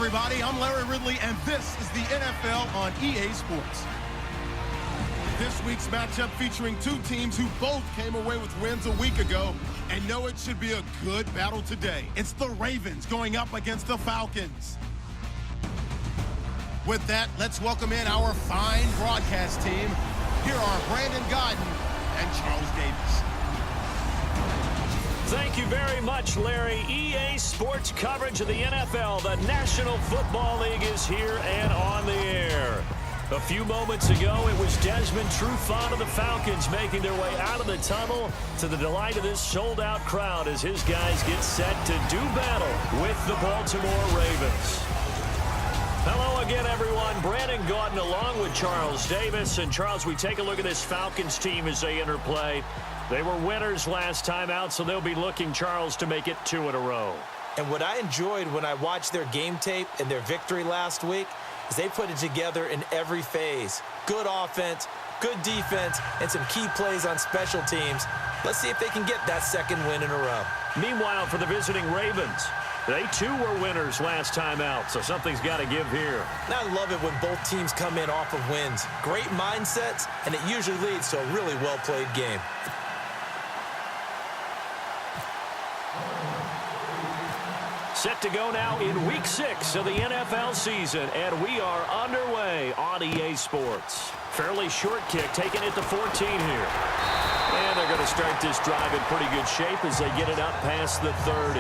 everybody. I'm Larry Ridley, and this is the NFL on EA Sports. This week's matchup featuring two teams who both came away with wins a week ago and know it should be a good battle today. It's the Ravens going up against the Falcons. With that, let's welcome in our fine broadcast team. Here are Brandon Godden and Charles Davis. Thank you very much, Larry. EA Sports coverage of the NFL. The National Football League is here and on the air. A few moments ago, it was Desmond Trufant of the Falcons making their way out of the tunnel to the delight of this sold-out crowd as his guys get set to do battle with the Baltimore Ravens. Hello again, everyone. Brandon Gaudin along with Charles Davis. And, Charles, we take a look at this Falcons team as they enter play. They were winners last time out, so they'll be looking, Charles, to make it 2 in a row. And what I enjoyed when I watched their game tape and their victory last week is they put it together in every phase. Good offense, good defense, and some key plays on special teams. Let's see if they can get that second win in a row. Meanwhile, for the visiting Ravens, they too were winners last time out, so something's got to give here. And I love it when both teams come in off of wins. Great mindsets, and it usually leads to a really well-played game. Set to go now in Week 6 of the NFL season, and we are underway on EA Sports. Fairly short kick, taking it to 14 here. And they're going to start this drive in pretty good shape as they get it up past the 30.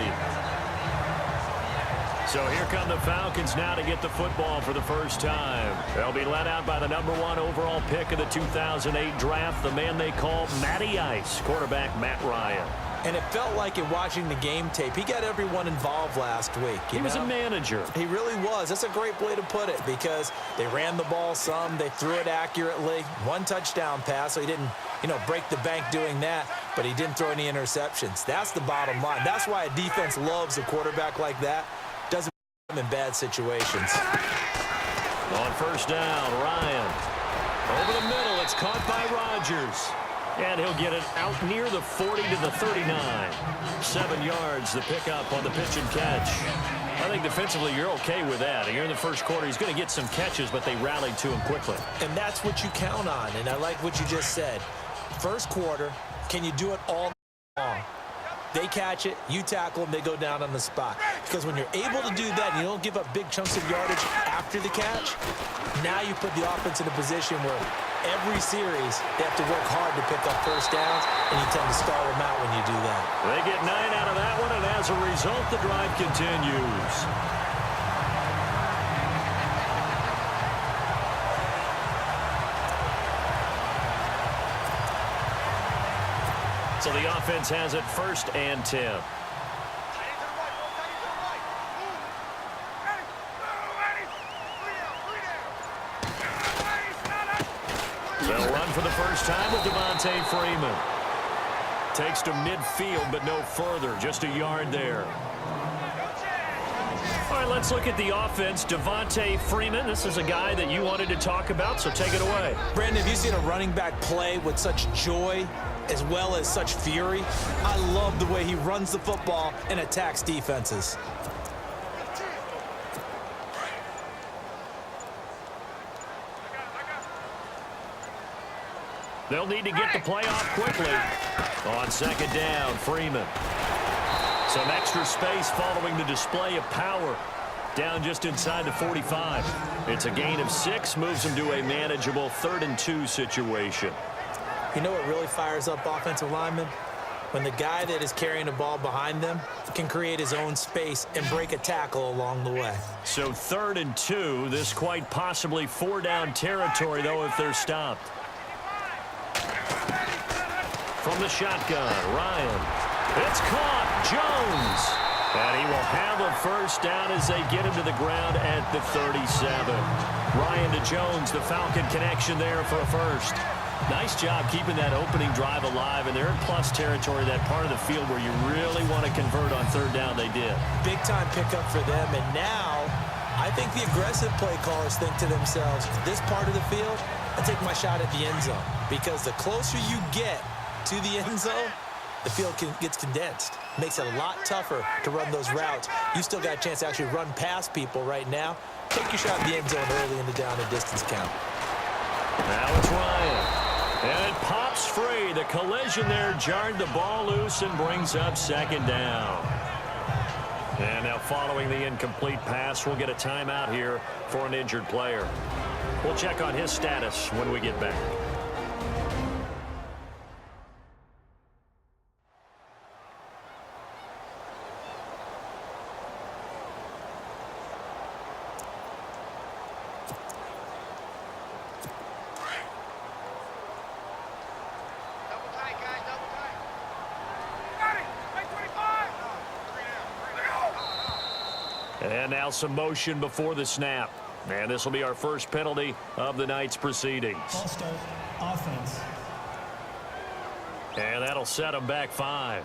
So here come the Falcons now to get the football for the first time. They'll be led out by the #1 overall pick of the 2008 draft, the man they call Matty Ice, quarterback Matt Ryan. And it felt like in watching the game tape, he got everyone involved last week. He was a manager. He really was. That's a great way to put it because they ran the ball some. They threw it accurately. 1 touchdown pass, so he didn't, break the bank doing that, but he didn't throw any interceptions. That's the bottom line. That's why a defense loves a quarterback like that. Doesn't put him in bad situations. On first down, Ryan. Over the middle, it's caught by Rodgers. And he'll get it out near the 40 to the 39. 7 yards, the pickup on the pitch and catch. I think defensively you're okay with that. Here in the first quarter, he's going to get some catches, but they rallied to him quickly. And that's what you count on, and I like what you just said. First quarter, can you do it all long? They catch it, you tackle them, they go down on the spot. Because when you're able to do that, and you don't give up big chunks of yardage after the catch, now you put the offense in a position where every series they have to work hard to pick up first downs, and you tend to stall them out when you do that. They get 9 out of that one, and as a result, the drive continues. So the offense has it 1st and 10. They'll run for the first time with Devontae Freeman. Takes to midfield, but no further. Just a yard there. All right, let's look at the offense. Devontae Freeman, this is a guy that you wanted to talk about, so take it away. Brandon, have you seen a running back play with such joy as well as such fury? I love the way he runs the football and attacks defenses. They'll need to get the play off quickly. On second down, Freeman. Some extra space following the display of power. Down just inside the 45. It's a gain of 6, moves them to a manageable 3rd and 2 situation. You know what really fires up offensive linemen? When the guy that is carrying the ball behind them can create his own space and break a tackle along the way. So 3rd and 2, this quite possibly 4-down territory, though, if they're stopped. From the shotgun, Ryan. It's caught. Jones. And he will have a first down as they get him to the ground at the 37. Ryan to Jones, the Falcon connection there for a first. Nice job keeping that opening drive alive, and they're in plus territory, that part of the field where you really want to convert on 3rd down. They did. Big-time pickup for them, and now I think the aggressive play callers think to themselves, this part of the field, I take my shot at the end zone, because the closer you get to the end zone, the field gets condensed. Makes it a lot tougher to run those routes. You still got a chance to actually run past people right now. Take your shot in the end zone early in the down and distance count. Now it's Ryan. And it pops free. The collision there jarred the ball loose and brings up second down. And now following the incomplete pass, we'll get a timeout here for an injured player. We'll check on his status when we get back. And now some motion before the snap. And this will be our first penalty of the night's proceedings. Ball start, offense. And that'll set them back 5.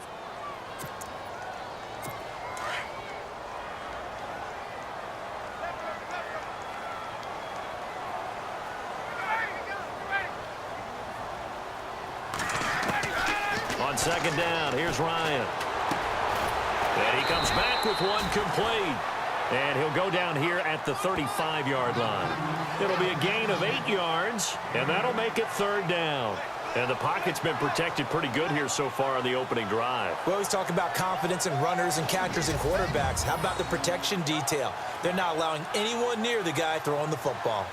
On second down, here's Ryan. And he comes back with one complete. And he'll go down here at the 35-yard line. It'll be a gain of 8 yards, and that'll make it third down. And the pocket's been protected pretty good here so far on the opening drive. We always talk about confidence in runners and catchers and quarterbacks. How about the protection detail? They're not allowing anyone near the guy throwing the football.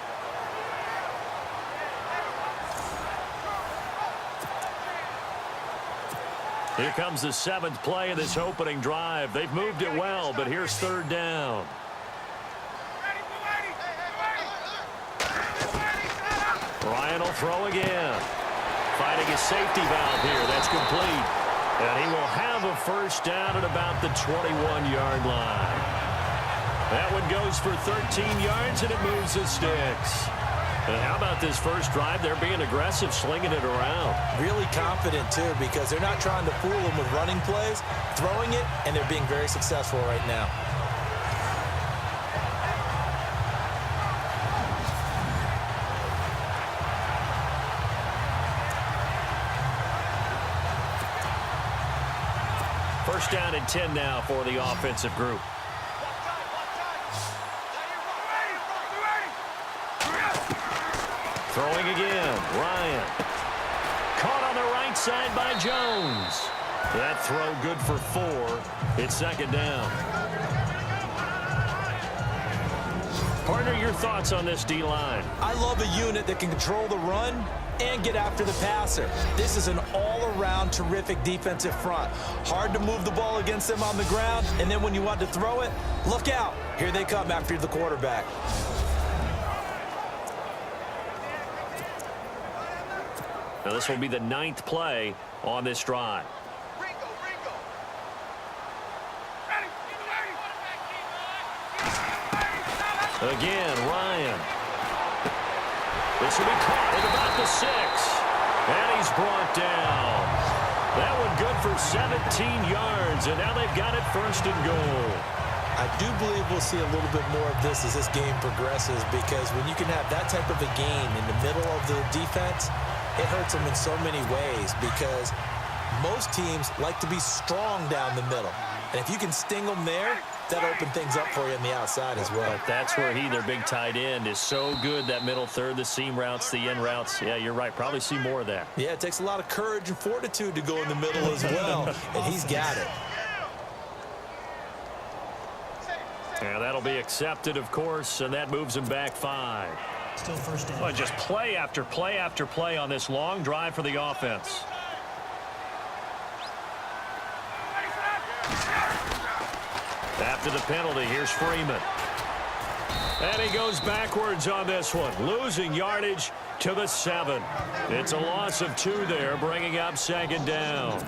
Here comes the 7th play of this opening drive. They've moved it well, but here's third down. Ryan will throw again. Finding his safety valve here. That's complete. And he will have a first down at about the 21-yard line. That one goes for 13 yards, and it moves the sticks. And how about this first drive? They're being aggressive, slinging it around. Really confident, too, because they're not trying to fool them with running plays, throwing it, and they're being very successful right now. First down and 10 now for the offensive group. Throwing again, Ryan. Caught on the right side by Jones. That throw good for 4. It's second down. Partner, your thoughts on this D-line? I love a unit that can control the run and get after the passer. This is an all-around terrific defensive front. Hard to move the ball against them on the ground, and then when you want to throw it, look out. Here they come after the quarterback. Now this will be the 9th play on this drive. Again, Ryan. This will be caught at about the 6. And he's brought down. That one good for 17 yards, and now they've got it first and goal. I do believe we'll see a little bit more of this as this game progresses, because when you can have that type of a gain in the middle of the defense, it hurts them in so many ways, because most teams like to be strong down the middle. And if you can sting them there, that'll open things up for you on the outside as well. But that's where their big tight end, is so good, that middle third, the seam routes, the in routes. Yeah, you're right. Probably see more of that. Yeah, it takes a lot of courage and fortitude to go in the middle as well, and he's got it. Yeah, that'll be accepted, of course, and that moves him back 5. Still first down. Well, just play after play after play on this long drive for the offense. After the penalty, here's Freeman. And he goes backwards on this one, losing yardage to the 7. It's a loss of 2 there, bringing up second down.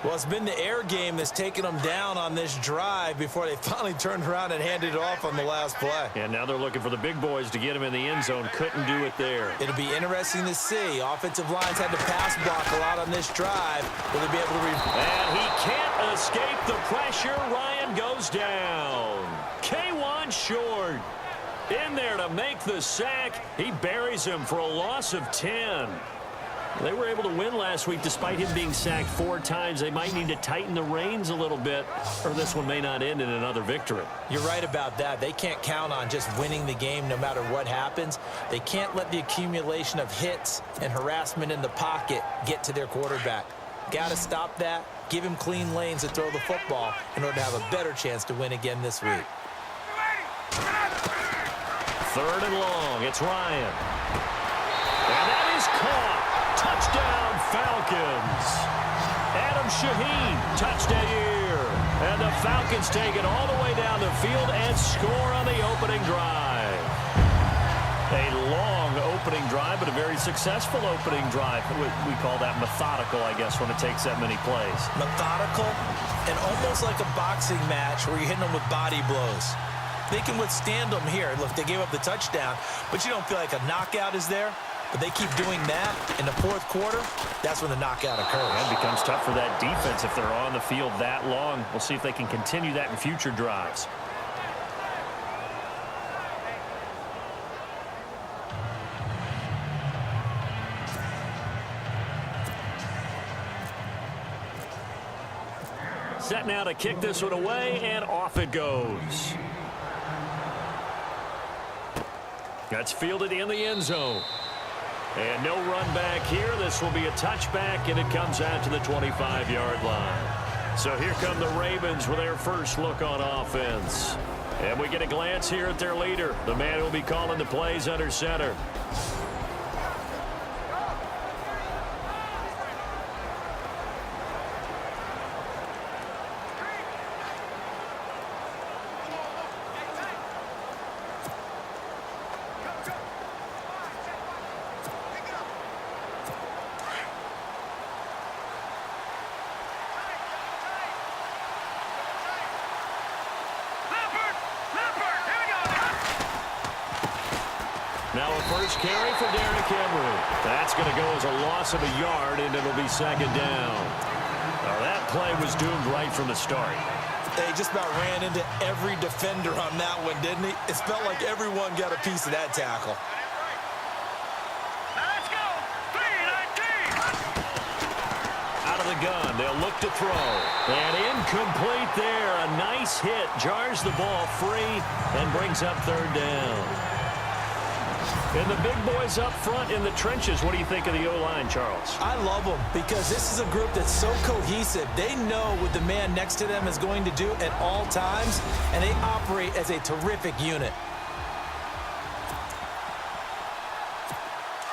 Well, it's been the air game that's taken them down on this drive before they finally turned around and handed it off on the last play. And now they're looking for the big boys to get him in the end zone. Couldn't do it there. It'll be interesting to see. Offensive lines had to pass block a lot on this drive. Will they be able to... And he can't escape the pressure. Ryan goes down. K1 short. In there to make the sack. He buries him for a loss of 10. They were able to win last week despite him being sacked 4 times. They might need to tighten the reins a little bit, or this one may not end in another victory. You're right about that. They can't count on just winning the game no matter what happens. They can't let the accumulation of hits and harassment in the pocket get to their quarterback. Got to stop that, give him clean lanes to throw the football in order to have a better chance to win again this week. 3rd and long. It's Ryan. And that is caught. Touchdown, Falcons. Adam Shaheen, touchdown here. And the Falcons take it all the way down the field and score on the opening drive. A long opening drive, but a very successful opening drive. We call that methodical, I guess, when it takes that many plays. Methodical and almost like a boxing match where you're hitting them with body blows. They can withstand them here. Look, they gave up the touchdown, but you don't feel like a knockout is there. But they keep doing that in the 4th quarter. That's when the knockout occurs. It becomes tough for that defense if they're on the field that long. We'll see if they can continue that in future drives. Set now to kick this one away, and off it goes. That's fielded in the end zone. And no run back here. This will be a touchback, and it comes out to the 25-yard line. So here come the Ravens with their first look on offense. And we get a glance here at their leader, the man who will be calling the plays under center. Now a first carry for Derrick Henry. That's going to go as a loss of a yard, and it'll be 2nd down. Now that play was doomed right from the start. They just about ran into every defender on that one, didn't he? It felt like everyone got a piece of that tackle. Let's go. 3-19. Out of the gun, they'll look to throw. And incomplete there. A nice hit. Jars the ball free and brings up 3rd down. And the big boys up front in the trenches. What do you think of the O-line, Charles? I love them because this is a group that's so cohesive. They know what the man next to them is going to do at all times, and they operate as a terrific unit.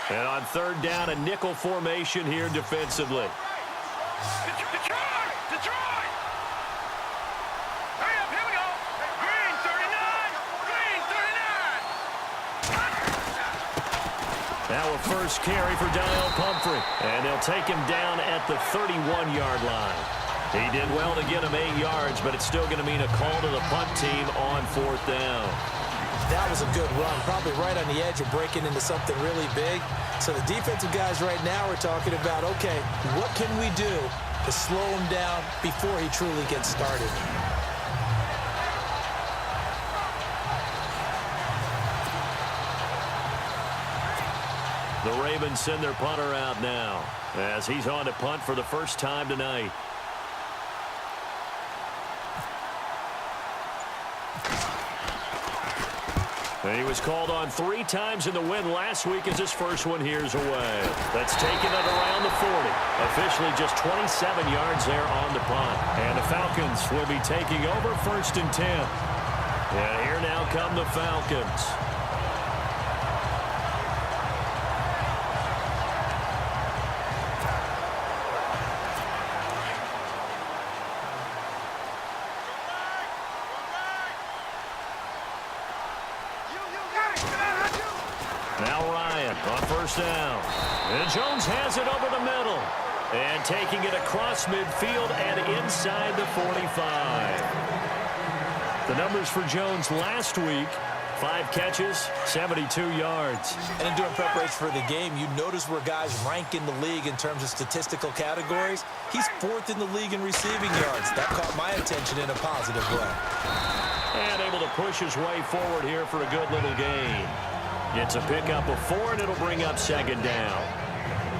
And on 3rd down, a nickel formation here defensively. Detroit! Hurry up, here we go. Green 39. Green 39. Now a first carry for Daniel Pumphrey. And they'll take him down at the 31-yard line. He did well to get him 8 yards, but it's still going to mean a call to the punt team on 4th down. That was a good run, probably right on the edge of breaking into something really big. So the defensive guys right now are talking about, okay, what can we do to slow him down before he truly gets started? The Ravens send their punter out now as he's on to punt for the first time tonight. And he was called on 3 times in the win last week as his first one here's away. That's taken at around the 40. Officially just 27 yards there on the punt. And the Falcons will be taking over 1st and 10. And here now come the Falcons. Now Ryan on 1st down. And Jones has it over the middle. And taking it across midfield and inside the 45. The numbers for Jones last week, 5 catches, 72 yards. And in doing preparation for the game, you notice where guys rank in the league in terms of statistical categories. He's 4th in the league in receiving yards. That caught my attention in a positive way. And able to push his way forward here for a good little gain. It's a pickup of 4, and it'll bring up 2nd down.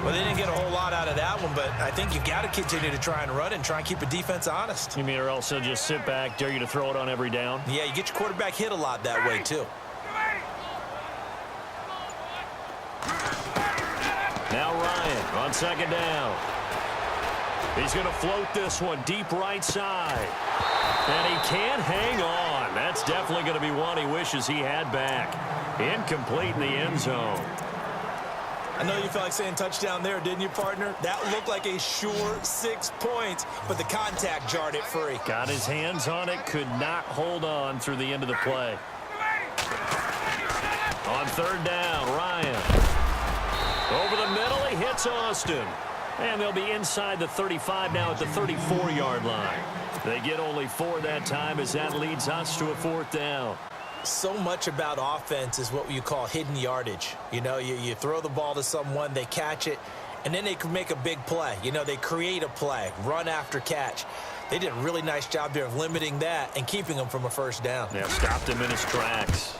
Well, they didn't get a whole lot out of that one, but I think you got to continue to try and run and try and keep a defense honest. You mean or else they'll just sit back, dare you to throw it on every down? Yeah, you get your quarterback hit a lot that way, too. Now Ryan on second down. He's going to float this one deep right side. And he can't hang on. That's definitely going to be one he wishes he had back. Incomplete in the end zone. I know you felt like saying touchdown there, didn't you, partner? That looked like a sure 6 points, but the contact jarred it free. Got his hands on it, could not hold on through the end of the play. On third down, Ryan. Over the middle, he hits Austin. And they'll be inside the 35 now at the 34-yard line. They get only 4 that time as that leads us to a 4th down. So much about offense is what you call hidden yardage. You know, you throw the ball to someone, they catch it, and then they can make a big play. You know, they create a play, run after catch. They did a really nice job there of limiting that and keeping him from a first down. Yeah, stopped him in his tracks.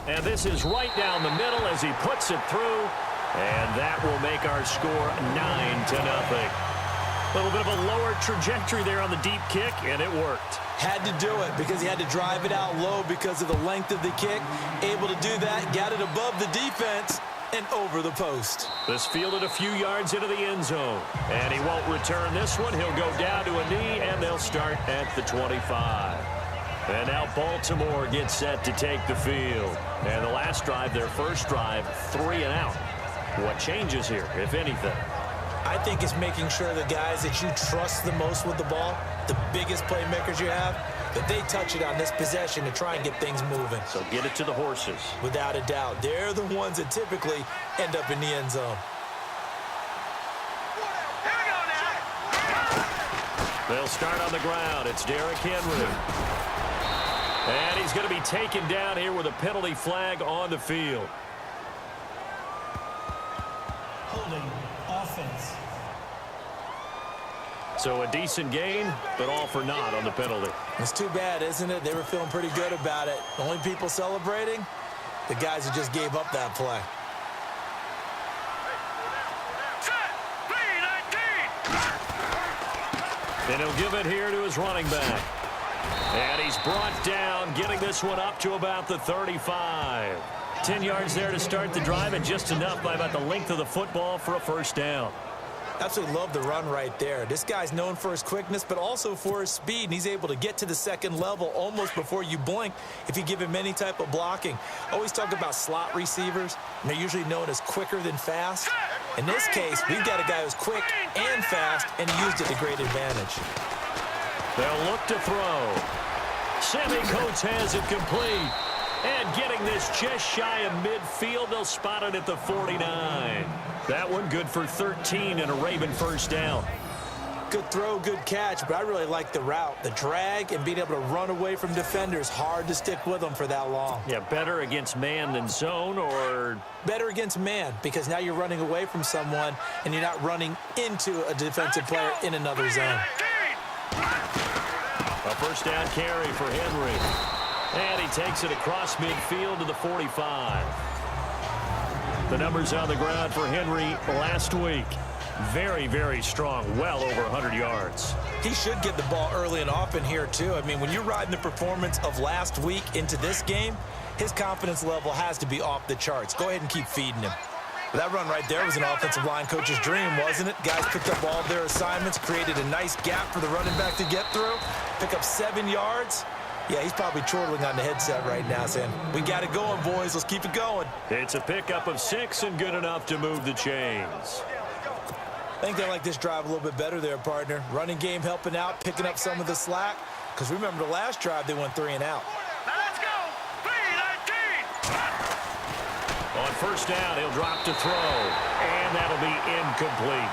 And this is right down the middle as he puts it through. And that will make our score 9-0. A little bit of a lower trajectory there on the deep kick, and it worked. Had to do it because he had to drive it out low because of the length of the kick. Able to do that, got it above the defense and over the post. This fielded a few yards into the end zone. And he won't return this one. He'll go down to a knee, and they'll start at the 25. And now Baltimore gets set to take the field. And the last drive, their first drive, 3 and out. What changes here, if anything? I think it's making sure the guys that you trust the most with the ball, the biggest playmakers you have, that they touch it on this possession to try and get things moving. So get it to the horses. Without a doubt. They're the ones that typically end up in the end zone. Here we go now. They'll start on the ground. It's Derrick Henry. And he's going to be taken down here with a penalty flag on the field. Holding offense. So a decent gain, but all for naught on the penalty. It's too bad, isn't it? They were feeling pretty good about it. The only people celebrating, the guys who just gave up that play. Set. P19. And he'll give it here to his running back. And he's brought down, getting this one up to about the 35. 10 yards there to start the drive, and just enough by about the length of the football for a first down. Absolutely love the run right there. This guy's known for his quickness, but also for his speed, and he's able to get to the second level almost before you blink if you give him any type of blocking. Always talk about slot receivers, and they're usually known as quicker than fast. In this case, we've got a guy who's quick and fast, and he used it to great advantage. They'll look to throw. Sammy Coates has it complete. And getting this just shy of midfield, they'll spot it at the 49. That one good for 13 and a Raven first down. Good throw, good catch, but I really like the route. The drag and being able to run away from defenders, hard to stick with them for that long. Yeah, better against man than zone, or? Better against man, because now you're running away from someone and you're not running into a defensive player in another zone. A first down carry for Henry. And he takes it across midfield to the 45. The numbers on the ground for Henry last week. Very, very strong, well over 100 yards. He should get the ball early and often here, too. I mean, when you're riding the performance of last week into this game, his confidence level has to be off the charts. Go ahead and keep feeding him. That run right there was an offensive line coach's dream, wasn't it? Guys picked up all of their assignments, created a nice gap for the running back to get through, pick up 7 yards. Yeah, he's probably chortling on the headset right now saying, we got it going, boys. Let's keep it going. It's a pickup of 6 and good enough to move the chains. I think they like this drive a little bit better there, partner. Running game helping out, picking up some of the slack. Because remember, the last drive, they went 3 and out. Let's go. P19. On first down, he'll drop to throw. And that'll be incomplete.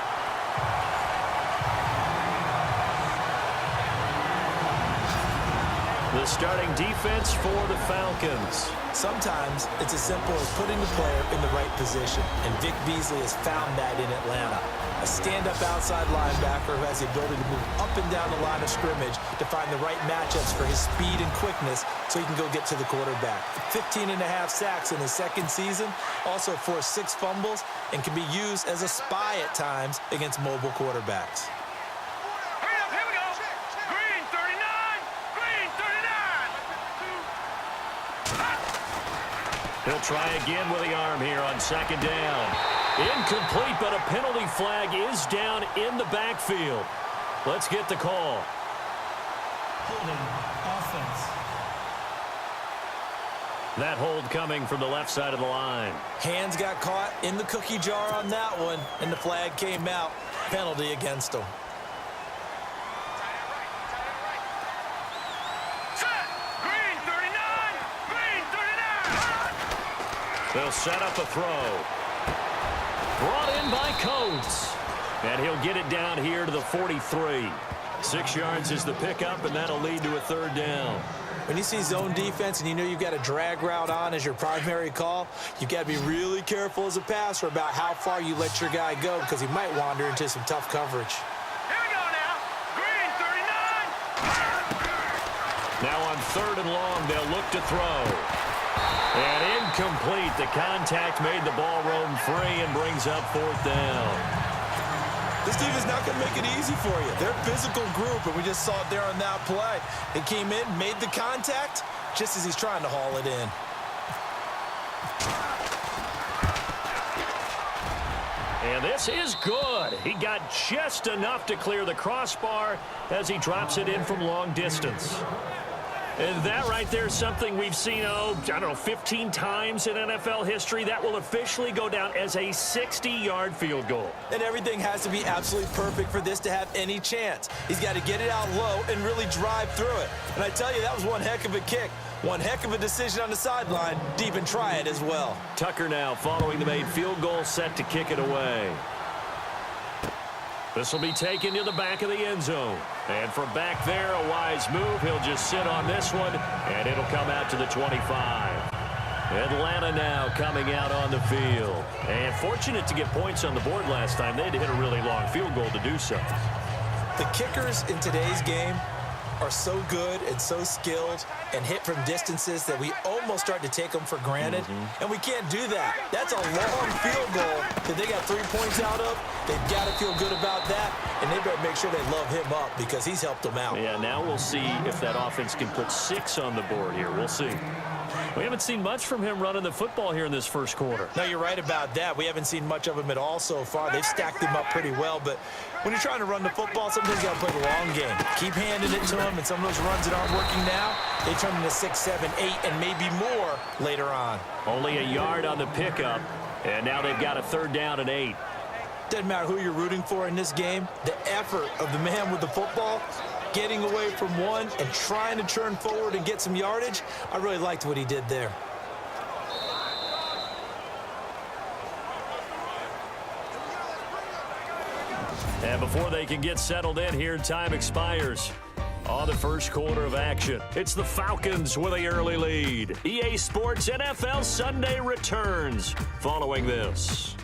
The starting defense for the Falcons. Sometimes it's as simple as putting the player in the right position, and Vic Beasley has found that in Atlanta. A stand-up outside linebacker who has the ability to move up and down the line of scrimmage to find the right matchups for his speed and quickness so he can go get to the quarterback. 15.5 sacks in his second season, also forced 6 fumbles, and can be used as a spy at times against mobile quarterbacks. Hurry up, here we go. Green 39. Green 39. He'll try again with the arm here on second down. Incomplete, but a penalty flag is down in the backfield. Let's get the call. Holding offense. That hold coming from the left side of the line. Hands got caught in the cookie jar on that one, and the flag came out. Penalty against him. Set. Green 39. Green 39. They'll set up a throw. Brought in by Coates. And he'll get it down here to the 43. 6 yards is the pickup, and that'll lead to a third down. When you see zone defense and you know you've got a drag route on as your primary call, you've got to be really careful as a passer about how far you let your guy go because he might wander into some tough coverage. Here we go now. Green 39. Now on third and long, they'll look to throw. And incomplete. The contact made the ball roam free and brings up fourth down. This team is not going to make it easy for you. They're a physical group, and we just saw it there on that play. He came in, made the contact, just as he's trying to haul it in. And this is good. He got just enough to clear the crossbar as he drops it in from long distance. And that right there is something we've seen, I don't know, 15 times in NFL history. That will officially go down as a 60-yard field goal. And everything has to be absolutely perfect for this to have any chance. He's got to get it out low and really drive through it. And I tell you, that was one heck of a kick. One heck of a decision on the sideline to even try it as well. Tucker now following the made field goal, set to kick it away. This will be taken to the back of the end zone. And from back there, a wise move. He'll just sit on this one, and it'll come out to the 25. Atlanta now coming out on the field. And fortunate to get points on the board last time. They had to hit a really long field goal to do so. The kickers in today's game are so good and so skilled and hit from distances that we almost start to take them for granted. And we can't do that. That's a long field goal that they got 3 points out of. They've got to feel good about that, and they better make sure they love him up because he's helped them out. Yeah, now we'll see if that offense can put 6 on the board here. We'll see. We haven't seen much from him running the football here in this first quarter. No, you're right about that. We haven't seen much of him at all so far. They've stacked him up pretty well, but when you're trying to run the football, sometimes you got to play the long game. Keep handing it to him, and some of those runs that aren't working now, they turn into 6, 7, 8, and maybe more later on. Only a yard on the pickup, and now they've got a third down and 8. Doesn't matter who you're rooting for in this game, the effort of the man with the football, getting away from one and trying to turn forward and get some yardage, I really liked what he did there. And before they can get settled in here, time expires on the first quarter of action. It's the Falcons with the early lead. EA Sports NFL Sunday returns following this.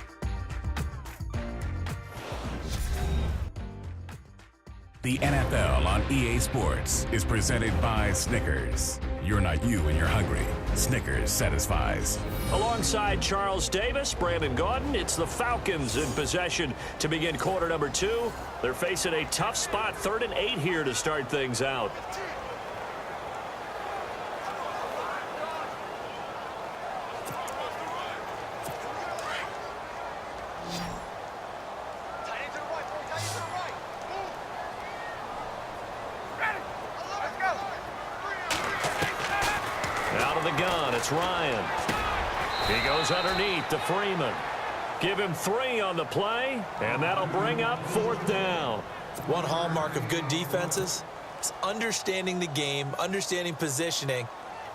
The NFL on EA Sports is presented by Snickers. You're not you when you're hungry. Snickers satisfies. Alongside Charles Davis, Brandon Gaudin, it's the Falcons in possession to begin quarter number 2. They're facing a tough spot, 3rd and 8 here to start things out. Out of the gun, it's Ryan. He goes underneath to Freeman. Give him 3 on the play, and that'll bring up 4th down. One hallmark of good defenses is understanding the game, understanding positioning,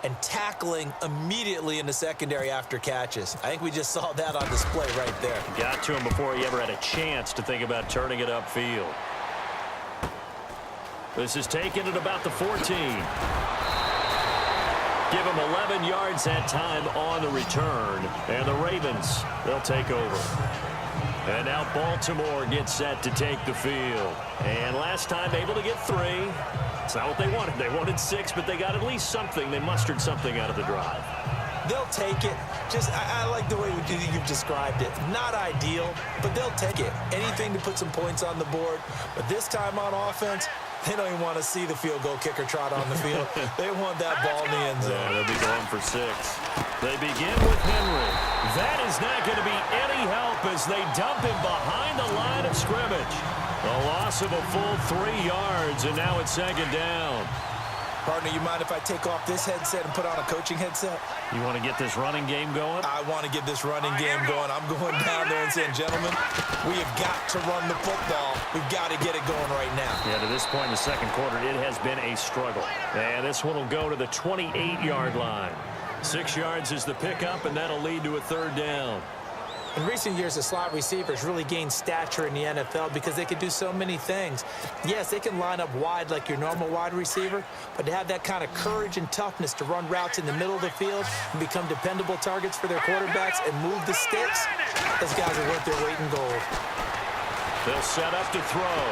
and tackling immediately in the secondary after catches. I think we just saw that on display right there. Got to him before he ever had a chance to think about turning it upfield. This is taken at about the 14. Give him 11 yards that time on the return. And the Ravens, they'll take over. And now Baltimore gets set to take the field. And last time able to get 3. It's not what they wanted. They wanted 6, but they got at least something. They mustered something out of the drive. They'll take it. I like the way you've described it. Not ideal, but they'll take it. Anything to put some points on the board. But this time on offense, they don't even want to see the field goal kicker trot on the field. They want that ball in the end zone. Yeah, they'll be going for 6. They begin with Henry. That is not going to be any help as they dump him behind the line of scrimmage. A loss of a full 3 yards, and now it's 2nd down. Partner, you mind if I take off this headset and put on a coaching headset? You want to get this running game going? I want to get this running game going. I'm going down there and saying, gentlemen, we have got to run the football. We've got to get it going right now. Yeah, to this point in the second quarter, it has been a struggle. And this one will go to the 28-yard line. 6 yards is the pickup, and that'll lead to a 3rd down. In recent years, the slot receivers really gained stature in the NFL because they can do so many things. Yes, they can line up wide like your normal wide receiver, but to have that kind of courage and toughness to run routes in the middle of the field and become dependable targets for their quarterbacks and move the sticks, those guys are worth their weight in gold. They'll set up to throw.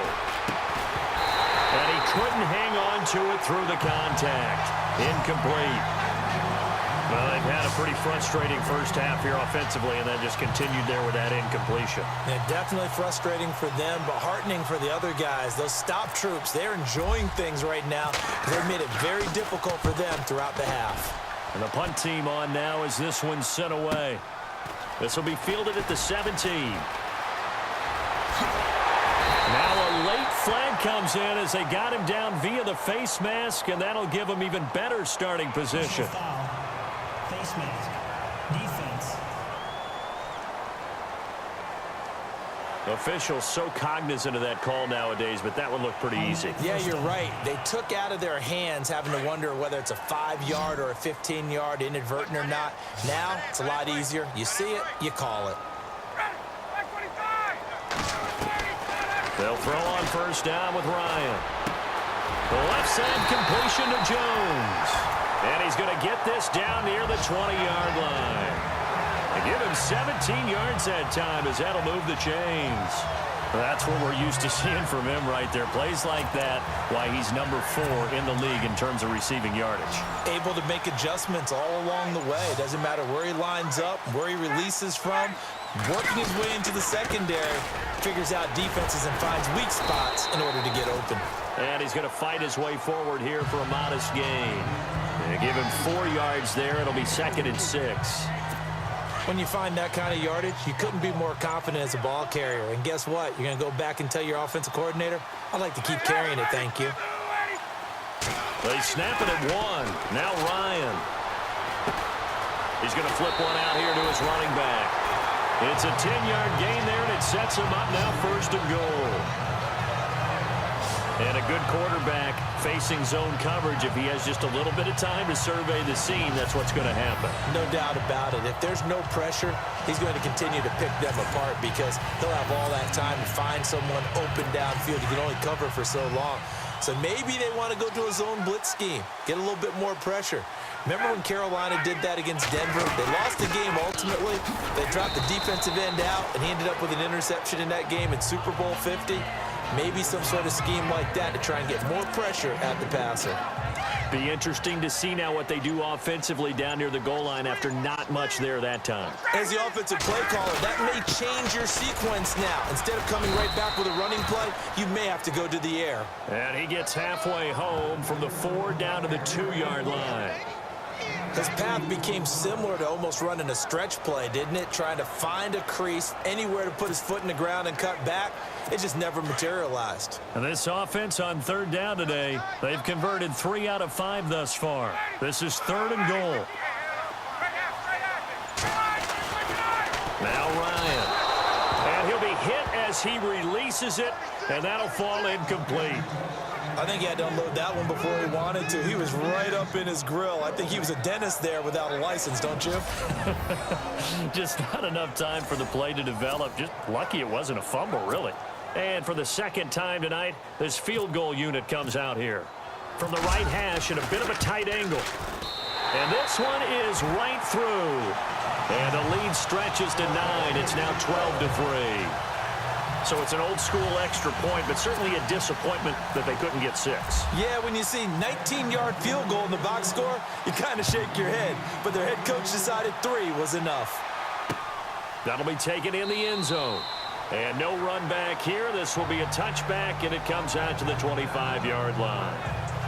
And he couldn't hang on to it through the contact. Incomplete. Well, they've had a pretty frustrating first half here offensively, and then just continued there with that incompletion. Yeah, definitely frustrating for them, but heartening for the other guys. Those stop troops, they're enjoying things right now. They've made it very difficult for them throughout the half. And the punt team on now as this one's sent away. This will be fielded at the 17. Now a late flag comes in as they got him down via the face mask, and that'll give them even better starting position. Face mask. Defense. Officials so cognizant of that call nowadays, but that would look pretty easy. Yeah, you're right. They took out of their hands having to wonder whether it's a 5-yard or a 15-yard inadvertent or not. Now, it's a lot easier. You see it, you call it. They'll throw on first down with Ryan. The left side completion to Jones. And he's going to get this down near the 20-yard line. They give him 17 yards that time as that'll move the chains. That's what we're used to seeing from him right there. Plays like that, why he's number 4 in the league in terms of receiving yardage. Able to make adjustments all along the way. Doesn't matter where he lines up, where he releases from. Working his way into the secondary, figures out defenses and finds weak spots in order to get open. And he's going to fight his way forward here for a modest gain. They give him 4 yards there. It'll be 2nd and 6. When you find that kind of yardage, you couldn't be more confident as a ball carrier. And guess what? You're going to go back and tell your offensive coordinator, I'd like to keep carrying it, thank you. They snap it at 1. Now Ryan. He's going to flip one out here to his running back. It's a 10-yard gain there, and it sets him up now 1st and goal. And a good quarterback facing zone coverage. If he has just a little bit of time to survey the scene, that's what's going to happen. No doubt about it. If there's no pressure, he's going to continue to pick them apart because he'll have all that time to find someone open downfield. He can only cover for so long. So maybe they want to go to a zone blitz scheme, get a little bit more pressure. Remember when Carolina did that against Denver? They lost the game ultimately. They dropped the defensive end out, and he ended up with an interception in that game in Super Bowl 50. Maybe some sort of scheme like that to try and get more pressure at the passer. Be interesting to see now what they do offensively down near the goal line after not much there that time. As the offensive play caller, that may change your sequence now. Instead of coming right back with a running play, you may have to go to the air. And he gets halfway home from the 4 down to the 2-yard line. His path became similar to almost running a stretch play, didn't it? Trying to find a crease, anywhere to put his foot in the ground and cut back. It just never materialized. And this offense on 3rd down today, they've converted 3 out of 5 thus far. This is 3rd and goal. Now Ryan. And he'll be hit as he releases it, and that'll fall incomplete. I think he had to unload that one before he wanted to. He was right up in his grill. I think he was a dentist there without a license, don't you? Just not enough time for the play to develop. Just lucky it wasn't a fumble, really. And for the 2nd time tonight, this field goal unit comes out here. From the right hash at a bit of a tight angle. And this one is right through. And the lead stretches to 9. It's now 12-3. So it's an old-school extra point, but certainly a disappointment that they couldn't get 6. Yeah, when you see 19-yard field goal in the box score, you kind of shake your head. But their head coach decided 3 was enough. That'll be taken in the end zone. And no run back here. This will be a touchback, and it comes out to the 25-yard line.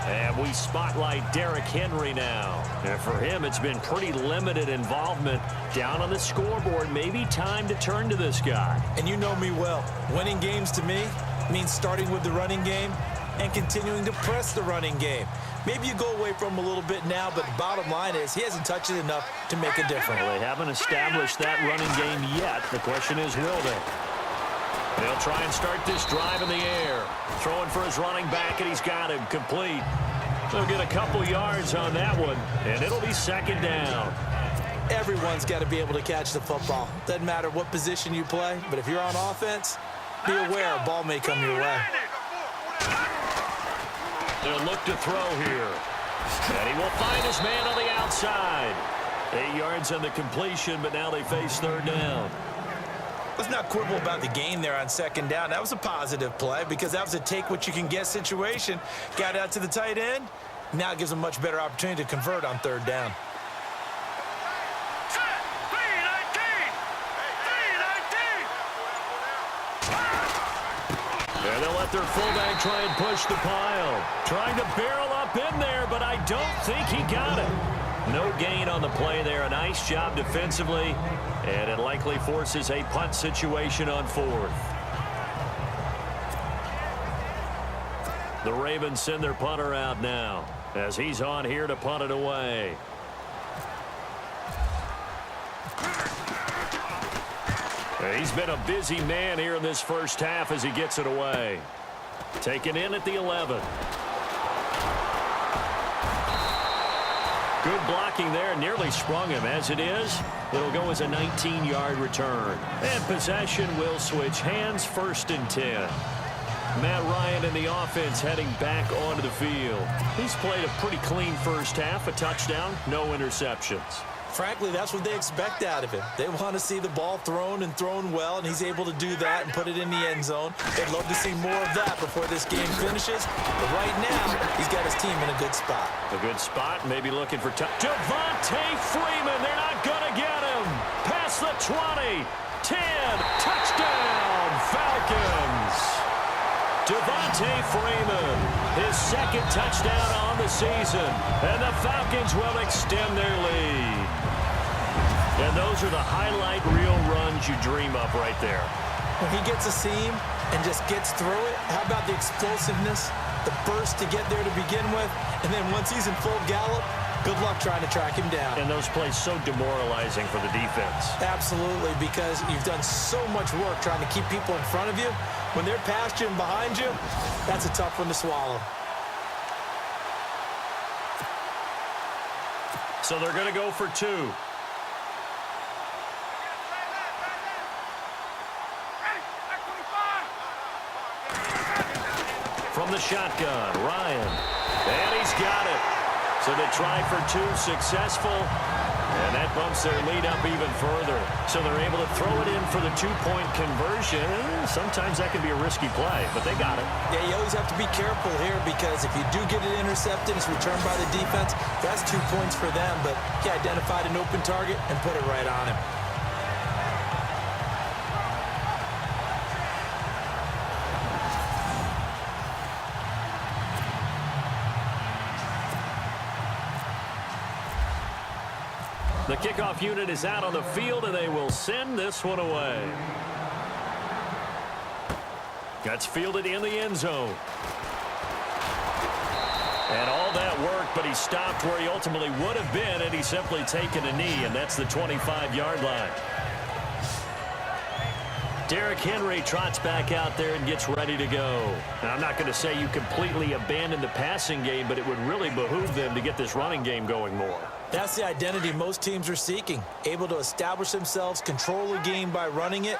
And we spotlight Derrick Henry now. And for him, it's been pretty limited involvement down on the scoreboard. Maybe time to turn to this guy. And you know me well. Winning games to me means starting with the running game and continuing to press the running game. Maybe you go away from him a little bit now, but the bottom line is he hasn't touched it enough to make a difference. Well, they haven't established that running game yet. The question is, will they? They'll try and start this drive in the air. Throwing for his running back, and he's got him complete. They'll get a couple yards on that one, and it'll be second down. Everyone's got to be able to catch the football. Doesn't matter what position you play, but if you're on offense, be aware a ball may come your way. They'll look to throw here. And he will find his man on the outside. 8 yards on the completion, but now they face third down. Let's not quibble about the gain there on second down. That was a positive play because that was a take-what-you-can-get situation. Got out to the tight end. Now it gives them a much better opportunity to convert on third down. And they'll let their fullback try and push the pile. Trying to barrel up in there, but I don't think he got it. No gain on the play there. A nice job defensively. And it likely forces a punt situation on 4th. The Ravens send their punter out now as he's on here to punt it away. He's been a busy man here in this first half as he gets it away. Taken in at the 11. Good blocking there, nearly sprung him. As it is, it'll go as a 19-yard return. And possession will switch hands, 1st and 10. Matt Ryan and the offense heading back onto the field. He's played a pretty clean first half, a touchdown, no interceptions. Frankly, that's what they expect out of him. They want to see the ball thrown and thrown well, and he's able to do that and put it in the end zone. They'd love to see more of that before this game finishes. But right now, he's got his team in a good spot. A good spot, maybe looking for Devontae Freeman. They're not going to get him. Past the 20, 10, touchdown, Falcons. Devontae Freeman, his 2nd touchdown on the season, and the Falcons will extend their lead. And those are the highlight reel runs you dream of right there. When he gets a seam and just gets through it, how about the explosiveness, the burst to get there to begin with, and then once he's in full gallop, good luck trying to track him down. And those plays so demoralizing for the defense. Absolutely, because you've done so much work trying to keep people in front of you. When they're past you and behind you, that's a tough one to swallow. So they're going to go for 2. From the shotgun, Ryan. And he's got it. So they try for 2, successful. And that bumps their lead up even further. So they're able to throw it in for the 2-point conversion. Sometimes that can be a risky play, but they got it. Yeah, you always have to be careful here because if you do get it intercepted, it's returned by the defense. That's 2 points for them, but he identified an open target and put it right on him. The kickoff unit is out on the field, and they will send this one away. That's fielded in the end zone. And all that work, but he stopped where he ultimately would have been, and he's simply taken a knee, and that's the 25-yard line. Derrick Henry trots back out there and gets ready to go. Now, I'm not going to say you completely abandon the passing game, but it would really behoove them to get this running game going more. That's the identity most teams are seeking, able to establish themselves, control the game by running it,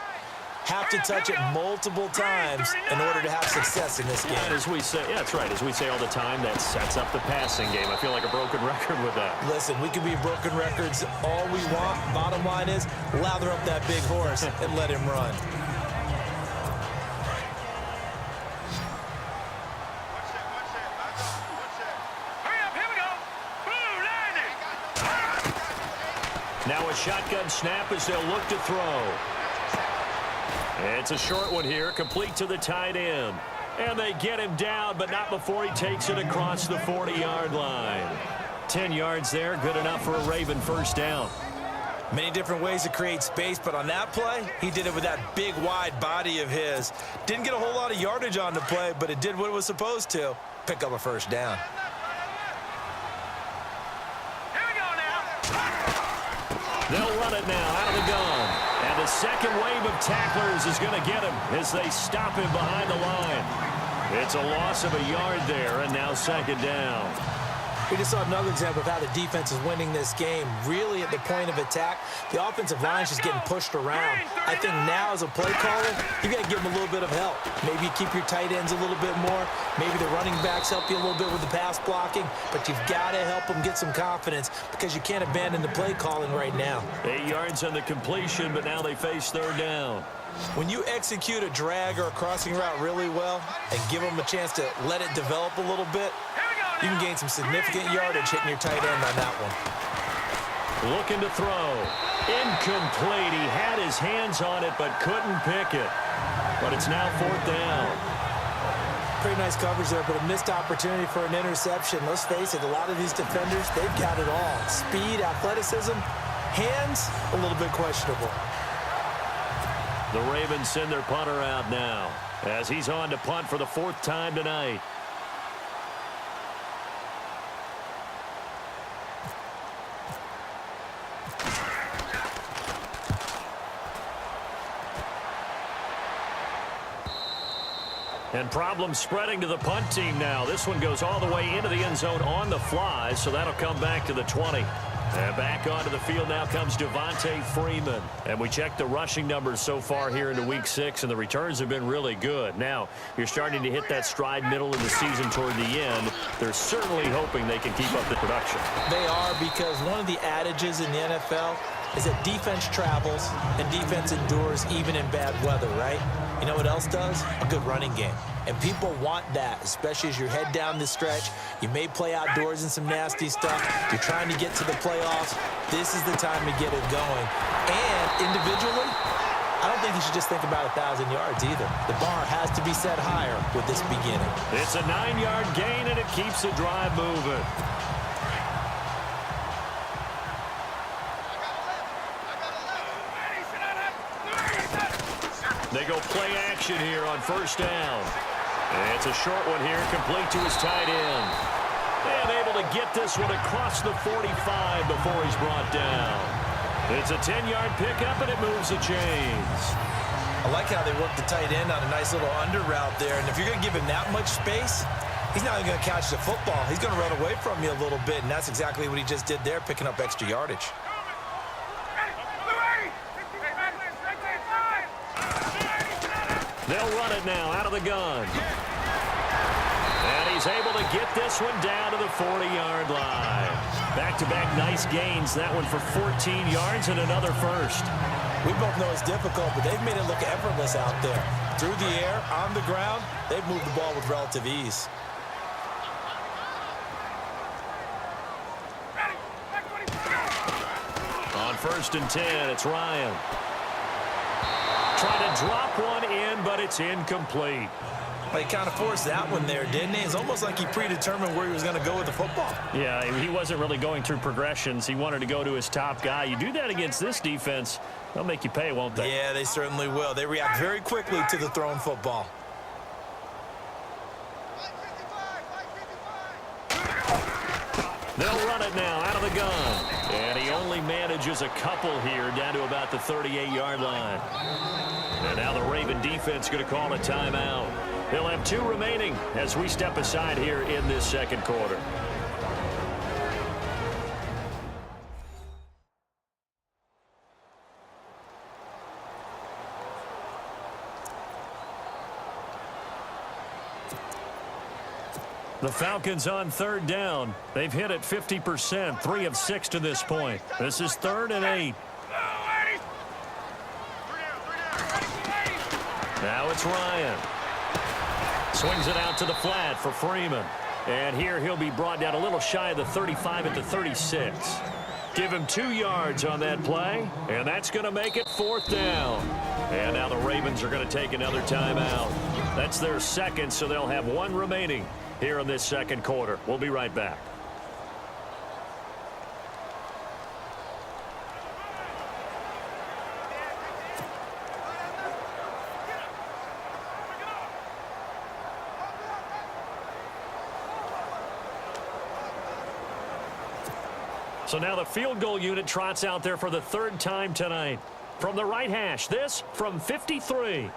have to touch it multiple times in order to have success in this game. And as we say, yeah, that's right. As we say all the time, that sets up the passing game. I feel like a broken record with that. Listen, we can be broken records all we want. Bottom line is, lather up that big horse and let him run. Now a shotgun snap as they'll look to throw. It's a short one here, complete to the tight end. And they get him down, but not before he takes it across the 40-yard line. 10 yards there, good enough for a Raven first down. Many different ways to create space, but on that play, he did it with that big, wide body of his. Didn't get a whole lot of yardage on the play, but it did what it was supposed to, pick up a first down. They'll run it now out of the gun. And the second wave of tacklers is going to get him as they stop him behind the line. It's a loss of a yard there, and now second down. We just saw another example of how the defense is winning this game. Really at the point of attack, the offensive line is just getting pushed around. I think now as a play caller, you got to give them a little bit of help. Maybe you keep your tight ends a little bit more. Maybe the running backs help you a little bit with the pass blocking. But you've got to help them get some confidence because you can't abandon the play calling right now. 8 yards on the completion, but now they face third down. When you execute a drag or a crossing route really well and give them a chance to let it develop a little bit, you can gain some significant yardage hitting your tight end on that one. Looking to throw. Incomplete. He had his hands on it but couldn't pick it. But it's now fourth down. Pretty nice coverage there, but a missed opportunity for an interception. Let's face it, a lot of these defenders, they've got it all. Speed, athleticism, hands, a little bit questionable. The Ravens send their punter out now as he's on to punt for the fourth time tonight. And problems spreading to the punt team now. This one goes all the way into the end zone on the fly, so that'll come back to the 20. And back onto the field now comes Devontae Freeman. And we checked the rushing numbers so far here into Week 6, and the returns have been really good. Now, you're starting to hit that stride middle of the season toward the end. They're certainly hoping they can keep up the production. They are, because one of the adages in the NFL is that defense travels and defense endures even in bad weather, right? You know what else does? A good running game. And people want that, especially as you head down the stretch. You may play outdoors in some nasty stuff. You're trying to get to the playoffs. This is the time to get it going. And individually, I don't think you should just think about 1,000 yards either. The bar has to be set higher with this beginning. It's a 9-yard gain, and it keeps the drive moving. They go play action here on first down. And it's a short one here, complete to his tight end. And able to get this one across the 45 before he's brought down. It's a 10-yard pickup, and it moves the chains. I like how they work the tight end on a nice little under route there. And if you're going to give him that much space, he's not even going to catch the football. He's going to run away from you a little bit, and that's exactly what he just did there, picking up extra yardage. They'll run it now out of the gun. And he's able to get this one down to the 40-yard line. Back-to-back nice gains. That one for 14 yards and another first. We both know it's difficult, but they've made it look effortless out there. Through the air, on the ground, they've moved the ball with relative ease. On first and 10, it's Ryan. Trying to drop one in, but it's incomplete. Well, he kind of forced that one there, didn't he? It's almost like he predetermined where he was going to go with the football. Yeah, he wasn't really going through progressions. He wanted to go to his top guy. You do that against this defense, they'll make you pay, won't they? Yeah, they certainly will. They react very quickly to the thrown football. They'll run it now out of the gun. And he only manages a couple here down to about the 38-yard line. And now the Raven defense going to call a timeout. They'll have 2 remaining as we step aside here in this second quarter. The Falcons on third down. They've hit it 50%, 3 of 6 to this point. This is 3rd and 8. Now it's Ryan. Swings it out to the flat for Freeman. And here he'll be brought down a little shy of the 35 at the 36. Give him 2 yards on that play, and that's going to make it 4th down. And now the Ravens are going to take another timeout. That's their second, so they'll have 1 remaining here in this second quarter. We'll be right back. So now the field goal unit trots out there for the 3rd time tonight. From the right hash, this from 53.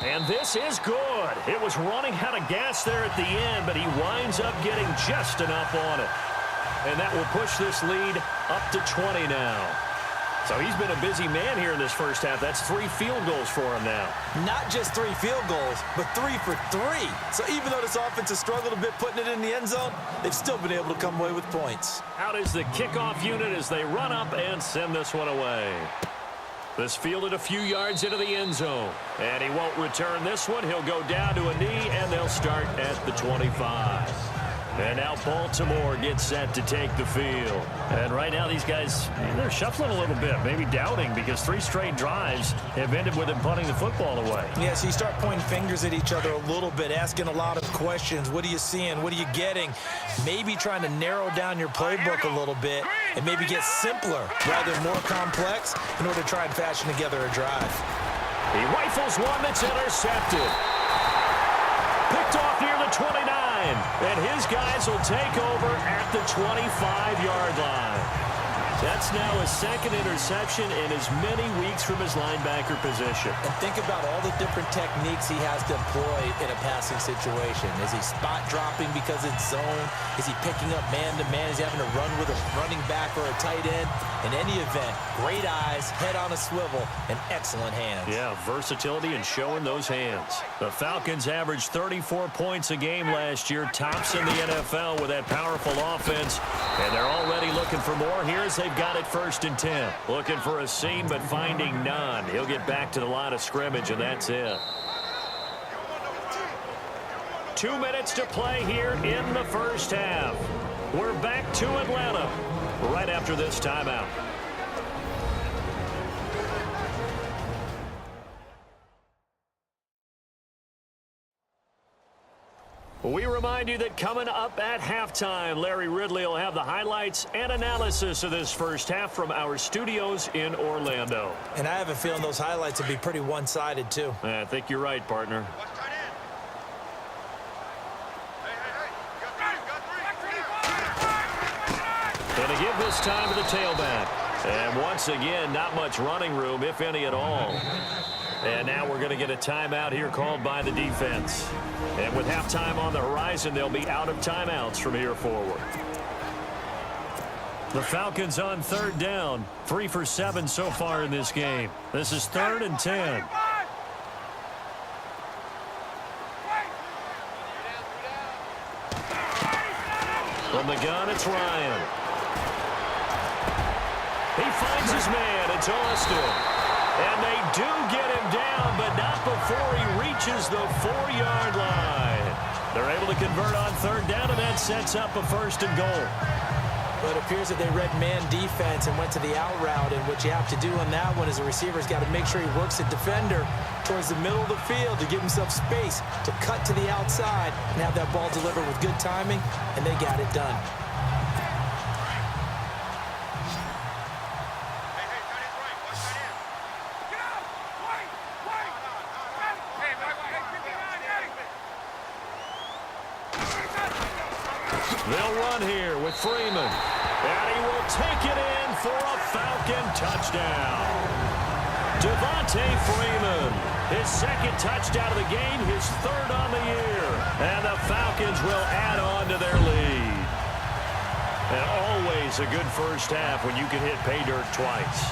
And this is good. It was running out of gas there at the end, but he winds up getting just enough on it. And that will push this lead up to 20 now. So he's been a busy man here in this first half. That's 3 field goals for him now. Not just 3 field goals, but 3 for 3. So even though this offense has struggled a bit putting it in the end zone, they've still been able to come away with points. Out is the kickoff unit as they run up and send this one away. This fielded a few yards into the end zone. And he won't return this one. He'll go down to a knee, and they'll start at the 25. And now Baltimore gets set to take the field. And right now these guys, they're shuffling a little bit, maybe doubting, because 3 straight drives have ended with them punting the football away. Yeah, so you start pointing fingers at each other a little bit, asking a lot of questions. What are you seeing? What are you getting? Maybe trying to narrow down your playbook a little bit and maybe get simpler rather than more complex in order to try and fashion together a drive. He rifles one that's intercepted. Picked off near the 29. And his guys will take over at the 25-yard line. That's now his 2nd interception in as many weeks from his linebacker position. And think about all the different techniques he has to employ in a passing situation. Is he spot dropping because it's zone? Is he picking up man-to-man? Is he having to run with a running back or a tight end? In any event, great eyes, head on a swivel, and excellent hands. Yeah, versatility and showing those hands. The Falcons averaged 34 points a game last year, tops in the NFL with that powerful offense. And they're already looking for more. Here's they've got it 1st and 10. Looking for a seam, but finding none. He'll get back to the line of scrimmage, and that's it. 2 minutes to play here in the first half. We're back to Atlanta right after this timeout. We remind you that coming up at halftime, Larry Ridley will have the highlights and analysis of this first half from our studios in Orlando. And I have a feeling those highlights will be pretty one-sided, too. I think you're right, partner. Going to give this time to the tailback. And once again, not much running room, if any at all. And now we're going to get a timeout here called by the defense. And with halftime on the horizon, they'll be out of timeouts from here forward. The Falcons on 3rd down. 3 for 7 so far in this game. This is 3rd and 10. From the gun, it's Ryan. He finds his man. It's Austin. And they do get him down, but not before he reaches the 4-yard line. They're able to convert on 3rd down, and that sets up a 1st and goal. But it appears that they read man defense and went to the out route, and what you have to do on that one is the receiver's got to make sure he works the defender towards the middle of the field to give himself space to cut to the outside and have that ball delivered with good timing, and they got it done. They'll run here with Freeman. And he will take it in for a Falcon touchdown. Devontae Freeman, his 2nd touchdown of the game, his 3rd on the year. And the Falcons will add on to their lead. always a good first half when you can hit pay dirt twice.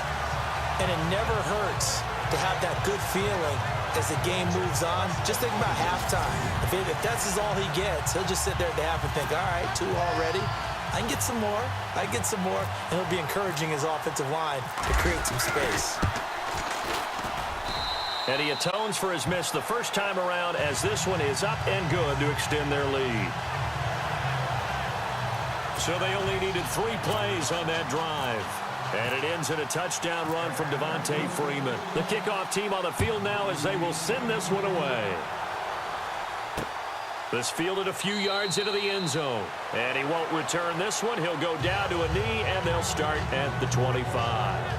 And it never hurts to have that good feeling as the game moves on. Just think about halftime. If that's all he gets, he'll just sit there at the half and think, all right, 2 already. I can get some more. I can get some more. And he'll be encouraging his offensive line to create some space. And he atones for his miss the first time around as this one is up and good to extend their lead. So they only needed 3 plays on that drive. And it ends in a touchdown run from Devontae Freeman. The kickoff team on the field now as they will send this one away. This fielded a few yards into the end zone. And he won't return this one. He'll go down to a knee, and they'll start at the 25.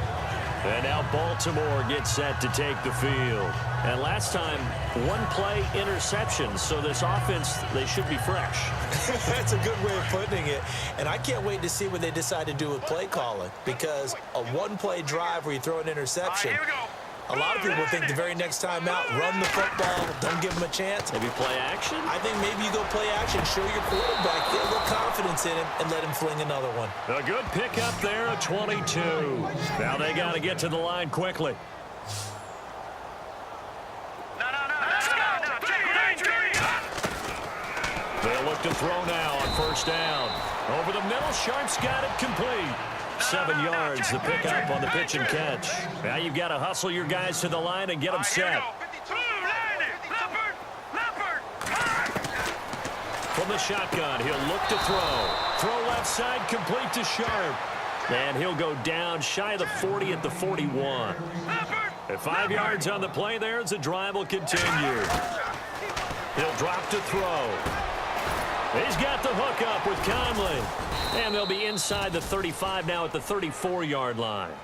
And now Baltimore gets set to take the field. And last time, 1-play interception. So this offense, they should be fresh. That's a good way of putting it. And I can't wait to see what they decide to do with play calling. Because a 1-play drive where you throw an interception, a lot of people think the very next time out, run the football, don't give them a chance. Maybe play action? I think maybe you go play action, show your quarterback, get a little confidence in him, and let him fling another one. A good pickup there at 22. Now they got to get to the line quickly. They'll look to throw now on first down. Over the middle, Sharp's got it complete. 7 yards, the pickup on the pitch and catch. Now you've got to hustle your guys to the line and get them set. From the shotgun, he'll look to throw. Throw left side, complete to Sharp. And he'll go down shy of the 40 at the 41. At 5 yards on the play there as the drive will continue. He'll drop to throw. He's got the hook up with Conley. And they'll be inside the 35 now at the 34-yard line.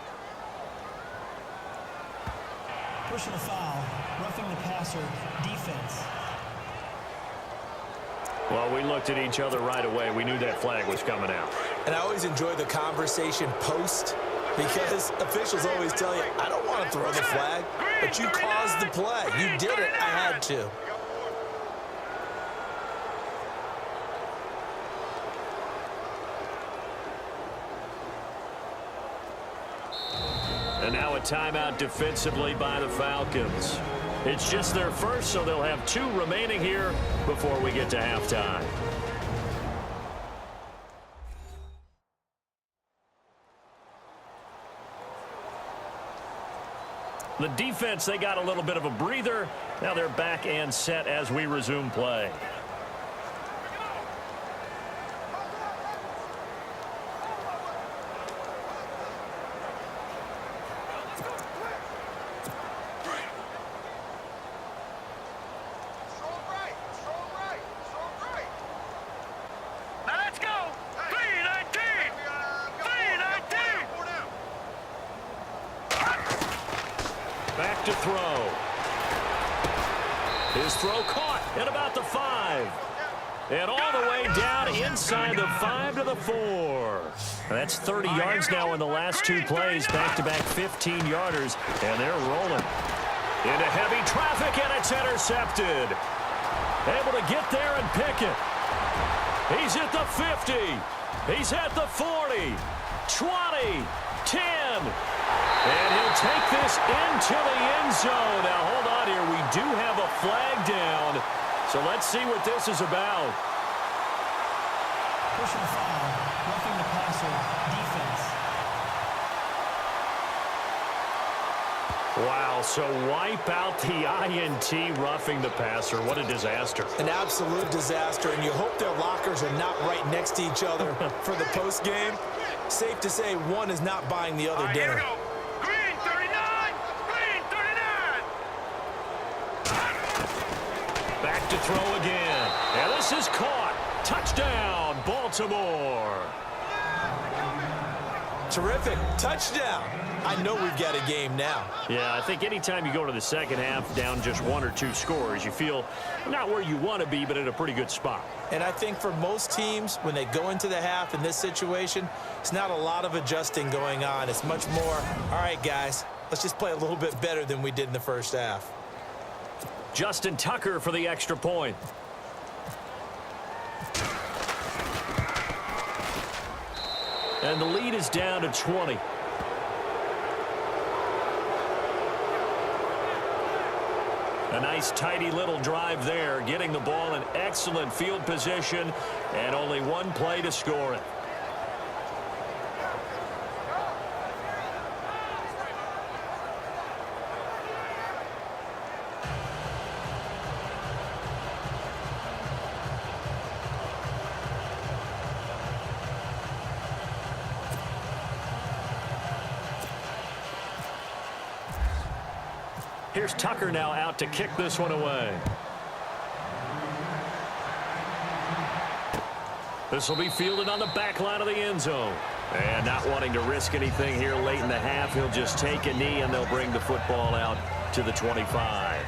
Personal foul, roughing the passer, defense. Well, we looked at each other right away. We knew that flag was coming out. And I always enjoy the conversation post because officials always tell you, I don't want to throw the flag, but you caused the play. You did it. I had to. And now a timeout defensively by the Falcons. It's just their first, so they'll have 2 remaining here before we get to halftime. The defense, they got a little bit of a breather. Now they're back and set as we resume play. Back to throw. His throw caught at about the 5. And all the way down inside the 5 to the 4. That's 30 yards now in the last 2 plays. Back-to-back 15-yarders. And they're rolling. Into heavy traffic, and it's intercepted. Able to get there and pick it. He's at the 50. He's at the 40. 20. 10. And he'll take this into the end zone. Now, hold on here. We do have a flag down. So let's see what this is about. Personal foul, roughing the passer, defense. Wow, so wipe out the INT roughing the passer. What a disaster. An absolute disaster, and you hope their lockers are not right next to each other for the post game. Safe to say one is not buying the other dinner. Green 39! Green 39! Back to throw again. And this is caught. Touchdown, Baltimore. Terrific. Touchdown. I know we've got a game now. Yeah, I think anytime you go to the second half down just 1 or 2 scores, you feel not where you want to be, but in a pretty good spot. And I think for most teams, when they go into the half in this situation, it's not a lot of adjusting going on. It's much more, all right, guys, let's just play a little bit better than we did in the first half. Justin Tucker for the extra point. And the lead is down to 20. A nice tidy little drive there, getting the ball in excellent field position, and only one play to score it. Here's Tucker now out to kick this one away. This will be fielded on the back line of the end zone. And not wanting to risk anything here late in the half, he'll just take a knee and they'll bring the football out to the 25.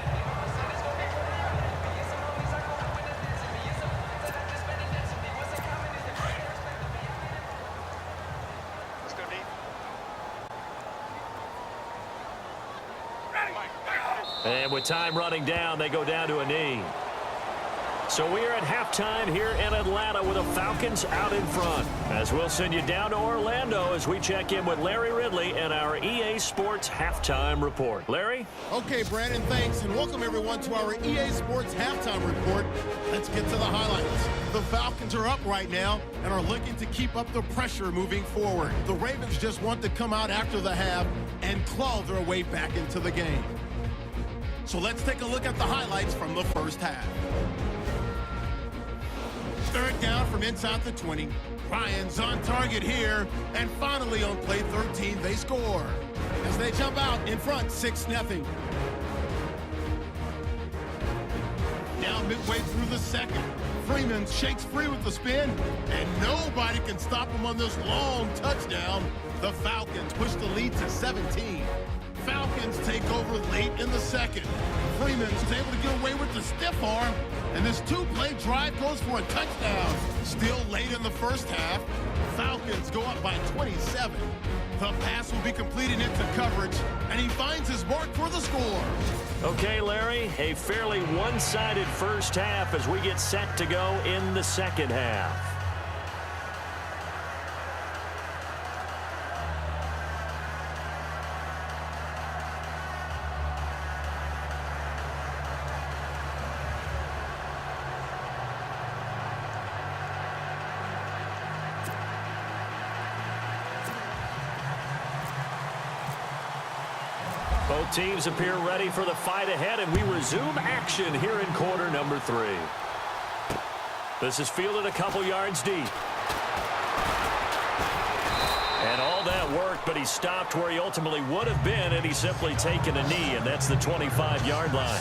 And with time running down, they go down to a knee. So we are at halftime here in Atlanta with the Falcons out in front. As we'll send you down to Orlando as we check in with Larry Ridley and our EA Sports Halftime Report. Larry? Okay, Brandon, thanks, and welcome everyone to our EA Sports Halftime Report. Let's get to the highlights. The Falcons are up right now and are looking to keep up the pressure moving forward. The Ravens just want to come out after the half and claw their way back into the game. So let's take a look at the highlights from the first half. Third down from inside the 20. Ryan's on target here. And finally on play 13, they score. As they jump out in front, 6-0. Now midway through the second, Freeman shakes free with the spin. And nobody can stop him on this long touchdown. The Falcons push the lead to 17. Falcons take over late in the second. Freeman's able to get away with the stiff arm, and this two-play drive goes for a touchdown. Still late in the first half, Falcons go up by 27. The pass will be completed into coverage, and he finds his mark for the score. Okay, Larry, a fairly one-sided first half as we get set to go in the second half. Both teams appear ready for the fight ahead, and we resume action here in quarter number 3. This is fielded a couple yards deep. And all that work, but he stopped where he ultimately would have been had he simply taken a knee, and that's the 25-yard line.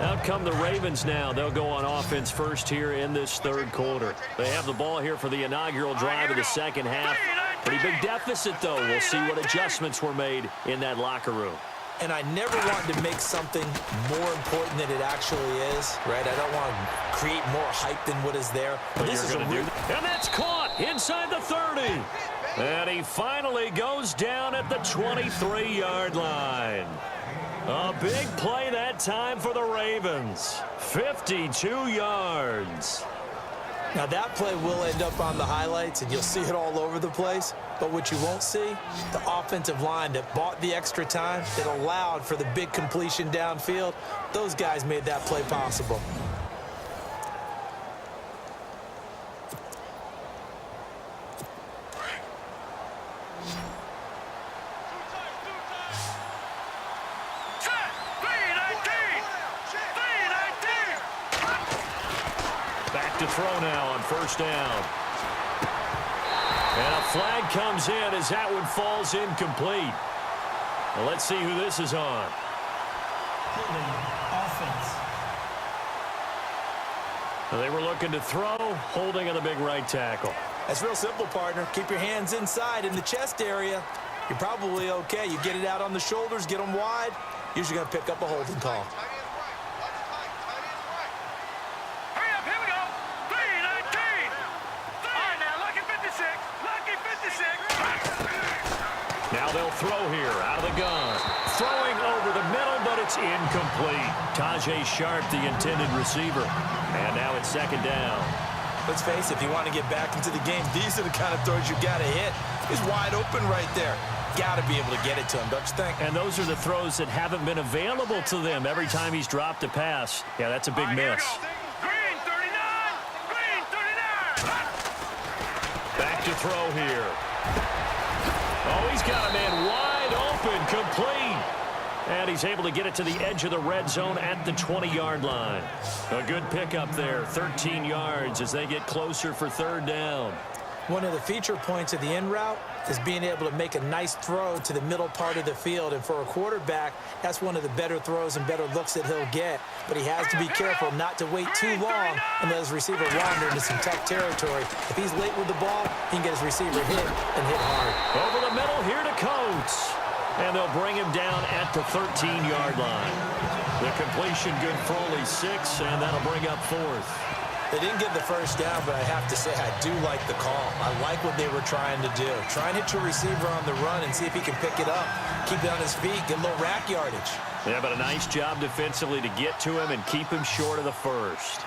Out come the Ravens now. They'll go on offense first here in this third quarter. They have the ball here for the inaugural drive of the second half. Pretty big deficit, though. We'll see what adjustments were made in that locker room. And I never wanted to make something more important than it actually is, right? I don't want to create more hype than what is there. But this is a real... And that's caught inside the 30. And he finally goes down at the 23-yard line. A big play that time for the Ravens. 52 yards. Now, that play will end up on the highlights, and you'll see it all over the place. But what you won't see, the offensive line that bought the extra time, that allowed for the big completion downfield, those guys made that play possible. To throw now on first down. And a flag comes in as that one falls incomplete. Well, let's see who this is on. Offense. They were looking to throw, holding on the big right tackle. That's real simple, partner. Keep your hands inside in the chest area. You're probably okay. You get it out on the shoulders, get them wide. Usually going to pick up a holding call. Now they'll throw here out of the gun. Throwing over the middle, but it's incomplete. Tajay Sharp, the intended receiver. And now it's second down. Let's face it, if you want to get back into the game, these are the kind of throws you got to hit. He's wide open right there. Got to be able to get it to him, don't you think? And those are the throws that haven't been available to them every time he's dropped a pass. Yeah, that's a big miss. Green 39! Green 39! Back to throw here. Oh, he's got a man wide open, complete. And he's able to get it to the edge of the red zone at the 20-yard line. A good pickup there, 13 yards as they get closer for third down. One of the feature points of the in route is being able to make a nice throw to the middle part of the field. And for a quarterback, that's one of the better throws and better looks that he'll get. But he has to be careful not to wait too long and let his receiver wander into some tough territory. If he's late with the ball, he can get his receiver hit and hit hard. Over the middle here to Coates. And they'll bring him down at the 13-yard line. The completion good for only 6, and that'll bring up fourth. They didn't get the first down, but I have to say I do like the call. I like what they were trying to do. Try and hit your receiver on the run and see if he can pick it up. Keep it on his feet, get a little rack yardage. Yeah, but a nice job defensively to get to him and keep him short of the first.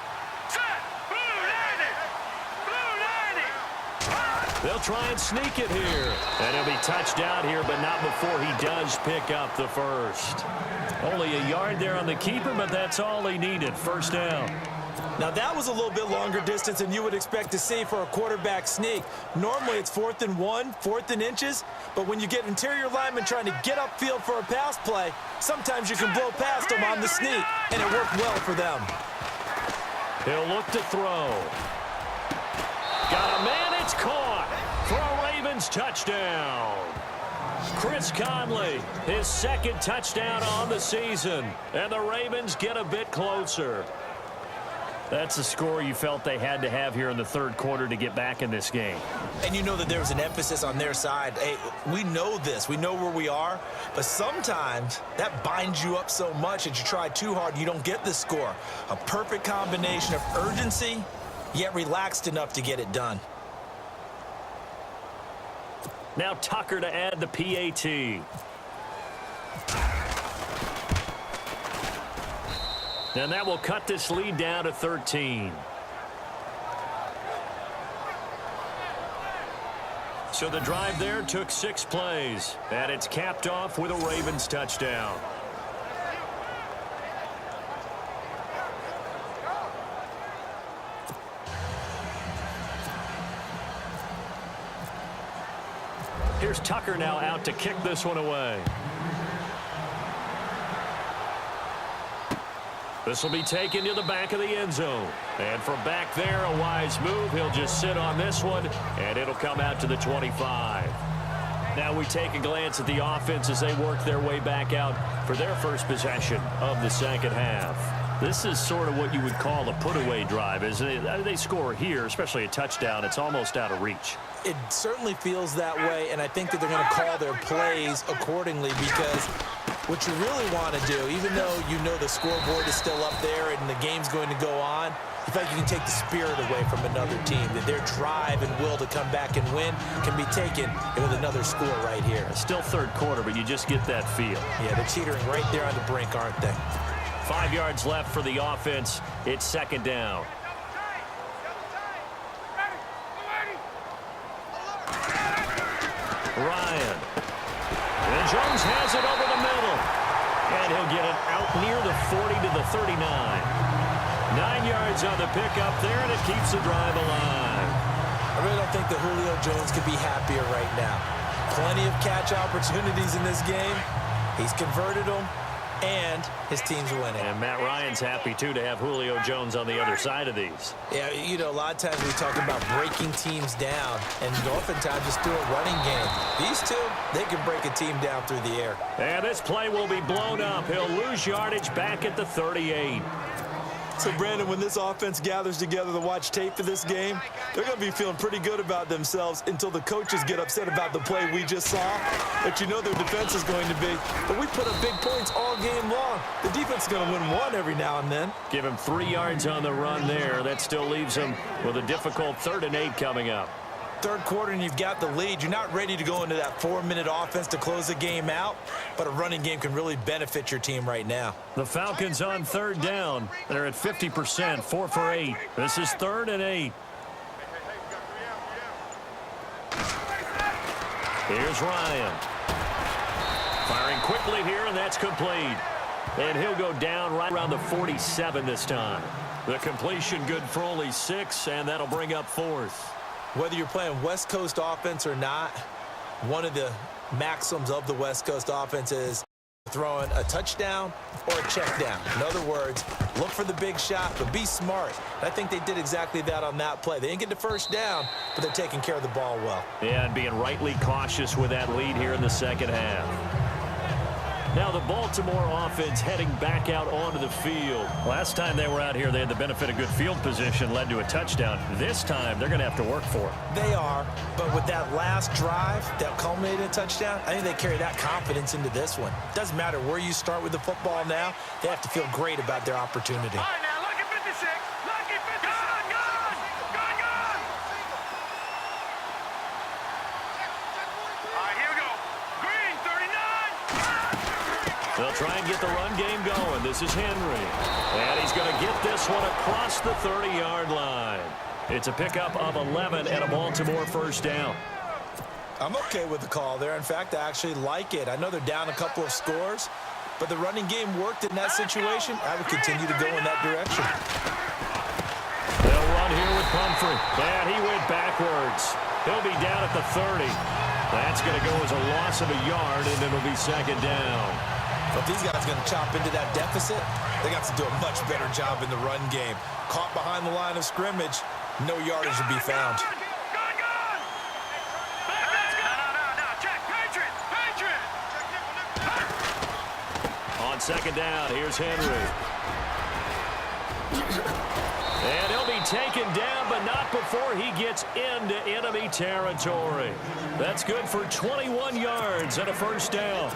They'll try and sneak it here. And he'll be touched out here, but not before he does pick up the first. Only a yard there on the keeper, but that's all he needed. First down. Now, that was a little bit longer distance than you would expect to see for a quarterback sneak. Normally, it's 4th and 1, 4th and inches. But when you get interior linemen trying to get upfield for a pass play, sometimes you can blow past them on the sneak, and it worked well for them. He'll look to throw. Got a man, it's caught for a Ravens touchdown. Chris Conley, his second touchdown on the season, and the Ravens get a bit closer. That's the score you felt they had to have here in the third quarter to get back in this game. And you know that there was an emphasis on their side. Hey, we know this. We know where we are. But sometimes that binds you up so much that you try too hard, you don't get the score. A perfect combination of urgency, yet relaxed enough to get it done. Now Tucker to add the PAT. And that will cut this lead down to 13. So the drive there took 6 plays, and it's capped off with a Ravens touchdown. Here's Tucker now out to kick this one away. This will be taken to the back of the end zone. And from back there, a wise move. He'll just sit on this one, and it'll come out to the 25. Now we take a glance at the offense as they work their way back out for their first possession of the second half. This is sort of what you would call a put-away drive, isn't it? They score here, especially a touchdown. It's almost out of reach. It certainly feels that way, and I think that they're going to call their plays accordingly because what you really want to do, even though you know the scoreboard is still up there and the game's going to go on, you feel like you can take the spirit away from another team, that their drive and will to come back and win can be taken with another score right here. It's still third quarter, but you just get that feel. Yeah, they're teetering right there on the brink, aren't they? 5 yards left for the offense. It's second down. Ryan. And Jones has it over the middle. And he'll get it out near the 40 to the 39. 9 yards on the pickup there, and it keeps the drive alive. I really don't think that Julio Jones could be happier right now. Plenty of catch opportunities in this game. He's converted them, and his team's winning. And Matt Ryan's happy, too, to have Julio Jones on the other side of these. Yeah, you know, a lot of times we talk about breaking teams down, and oftentimes just do a running game. These two, they can break a team down through the air. And this play will be blown up. He'll lose yardage back at the 38. So, Brandon, when this offense gathers together to watch tape for this game, they're going to be feeling pretty good about themselves until the coaches get upset about the play we just saw. But you know their defense is going to be. But we put up big points all game long. The defense is going to win one every now and then. Give him 3 yards on the run there. That still leaves him with a difficult 3rd and 8 coming up. Third quarter and you've got the lead. You're not ready to go into that 4-minute offense to close the game out, but a running game can really benefit your team right now. The Falcons on 3rd down. They're at 50%, 4 for 8. This is 3rd and 8. Here's Ryan. Firing quickly here, and that's complete. And he'll go down right around the 47 this time. The completion good for only 6, and that'll bring up 4th. Whether you're playing West Coast offense or not, one of the maxims of the West Coast offense is throwing a touchdown or a check down. In other words, look for the big shot, but be smart. I think they did exactly that on that play. They didn't get the first down, but they're taking care of the ball well. Yeah, and being rightly cautious with that lead here in the second half. Now the Baltimore offense heading back out onto the field. Last time they were out here, they had the benefit of good field position, led to a touchdown. This time, they're going to have to work for it. They are, but with that last drive that culminated in a touchdown, I think they carry that confidence into this one. Doesn't matter where you start with the football now, they have to feel great about their opportunity. All right, now, lucky 56. Lucky 56. Gone. All right, here we go. Green, 39. They'll try and get the run game going. This is Henry. And he's going to get this one across the 30-yard line. It's a pickup of 11 and a Baltimore first down. I'm okay with the call there. In fact, I actually like it. I know they're down a couple of scores, but the running game worked in that situation. I would continue to go in that direction. They'll run here with Pumphrey. And he went backwards. He'll be down at the 30. That's going to go as a loss of a yard, and it'll be second down. But these guys are going to chop into that deficit. They got to do a much better job in the run game. Caught behind the line of scrimmage, no yardage to be found. Check. Patriot. On second down, here's Henry. And he'll be taken down, but not before he gets into enemy territory. That's good for 21 yards and a first down.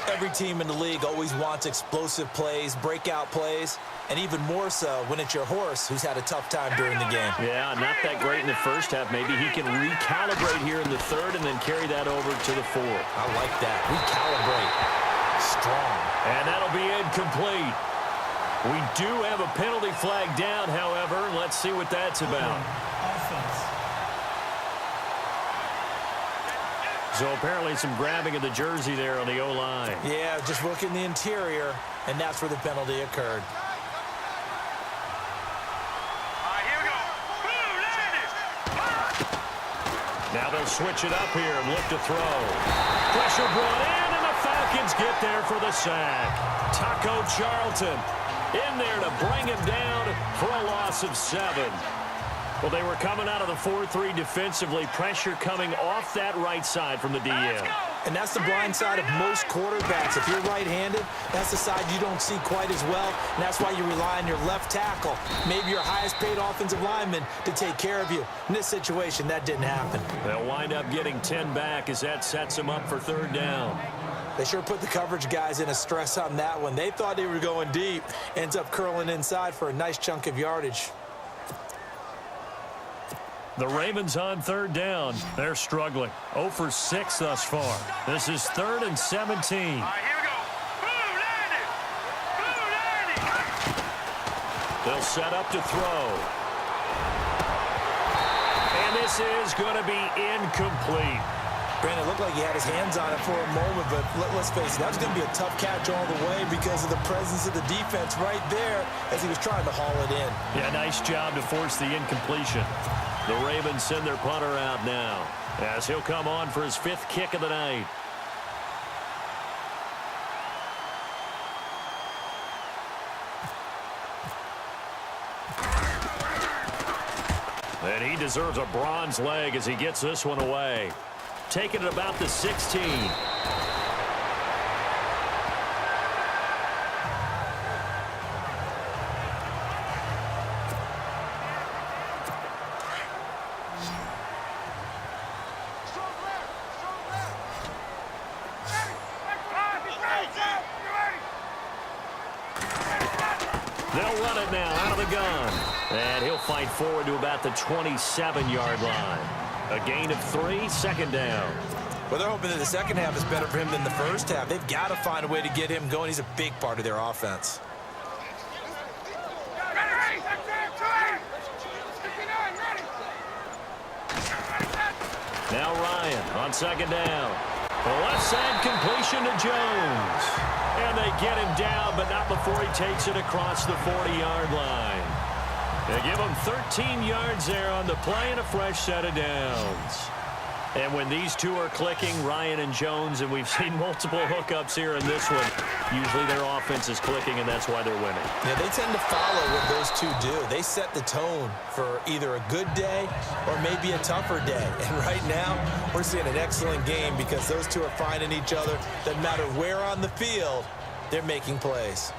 Every team in the league always wants explosive plays, breakout plays, and even more so when it's your horse who's had a tough time during the game. Yeah, not that great in the first half. Maybe he can recalibrate here in the third and then carry that over to the fourth. I like that. Recalibrate. Strong. And that'll be incomplete. We do have a penalty flag down, however. Let's see what that's about. Offense. So apparently some grabbing of the jersey there on the O-line. Yeah, just looking the interior, and that's where the penalty occurred. All right, here we go. Boom, landed. Now they'll switch it up here and look to throw. Pressure brought in, and the Falcons get there for the sack. Taco Charlton in there to bring him down for a loss of 7. Well, they were coming out of the 4-3 defensively. Pressure coming off that right side from the DN. And that's the blind side of most quarterbacks. If you're right-handed, that's the side you don't see quite as well, and that's why you rely on your left tackle, maybe your highest-paid offensive lineman, to take care of you. In this situation, that didn't happen. They'll wind up getting 10 back as that sets them up for third down. They sure put the coverage guys in a stress on that one. They thought they were going deep. Ends up curling inside for a nice chunk of yardage. The Ravens on third down. They're struggling. 0 for 6 thus far. This is 3rd and 17. All right, here we go. Boom, landed. They'll set up to throw. And this is going to be incomplete. Brandon, it looked like he had his hands on it for a moment, but let's face it, that was going to be a tough catch all the way because of the presence of the defense right there as he was trying to haul it in. Yeah, nice job to force the incompletion. The Ravens send their punter out now as he'll come on for his 5th kick of the night. And he deserves a bronze leg as he gets this one away. Taking it about the 16. They'll run it now out of the gun. And he'll fight forward to about the 27-yard line. A gain of 3, second down. Well, they're hoping that the second half is better for him than the first half. They've got to find a way to get him going. He's a big part of their offense. Now Ryan on second down. The left side completion to Jones. And they get him down, but not before he takes it across the 40-yard line. They give him 13 yards there on the play and a fresh set of downs. And when these two are clicking, Ryan and Jones, and we've seen multiple hookups here in this one, usually their offense is clicking, and that's why they're winning. Yeah, they tend to follow what those two do. They set the tone for either a good day or maybe a tougher day. And right now, we're seeing an excellent game because those two are finding each other. Doesn't matter where on the field, they're making plays.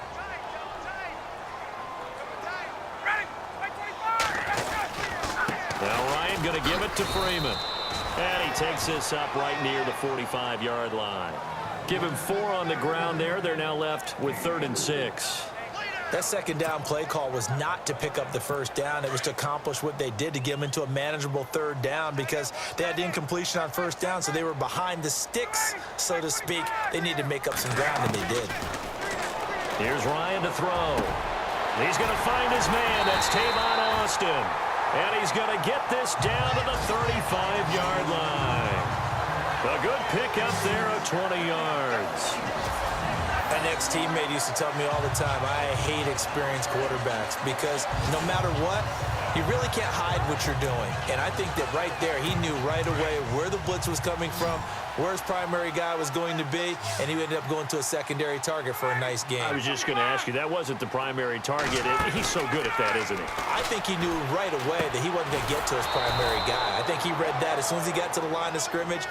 Now Ryan going to give it to Freeman. And he takes this up right near the 45-yard line. Give him 4 on the ground there. They're now left with 3rd and 6. That second down play call was not to pick up the first down. It was to accomplish what they did to get them into a manageable 3rd down because they had incompletion on first down, so they were behind the sticks, so to speak. They needed to make up some ground, and they did. Here's Ryan to throw. He's going to find his man. That's Tavon Austin. And he's going to get this down to the 35-yard line. A good pickup there of 20 yards. An ex-teammate used to tell me all the time, I hate experienced quarterbacks because no matter what, you really can't hide what you're doing. And I think that right there, he knew right away where the blitz was coming from, where his primary guy was going to be, and he ended up going to a secondary target for a nice game. I was just going to ask you, that wasn't the primary target. He's so good at that, isn't he? I think he knew right away that he wasn't going to get to his primary guy. I think he read that as soon as he got to the line of scrimmage,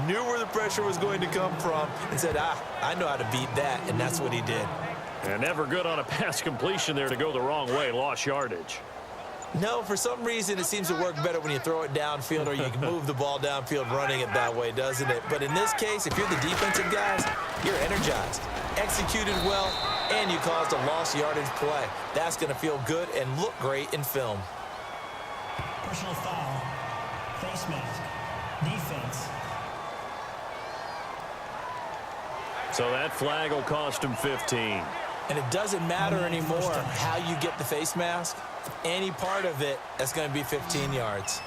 knew where the pressure was going to come from, and said, I know how to beat that, and that's what he did. And never good on a pass completion there to go the wrong way, lost yardage. No, for some reason, it seems to work better when you throw it downfield or you can move the ball downfield running it that way, doesn't it? But in this case, if you're the defensive guys, you're energized, executed well, and you caused a lost yardage play. That's going to feel good and look great in film. Personal foul. Face mask. Defense. So that flag will cost him 15. And it doesn't matter anymore how you get the face mask. Any part of it, that's going to be 15 yards.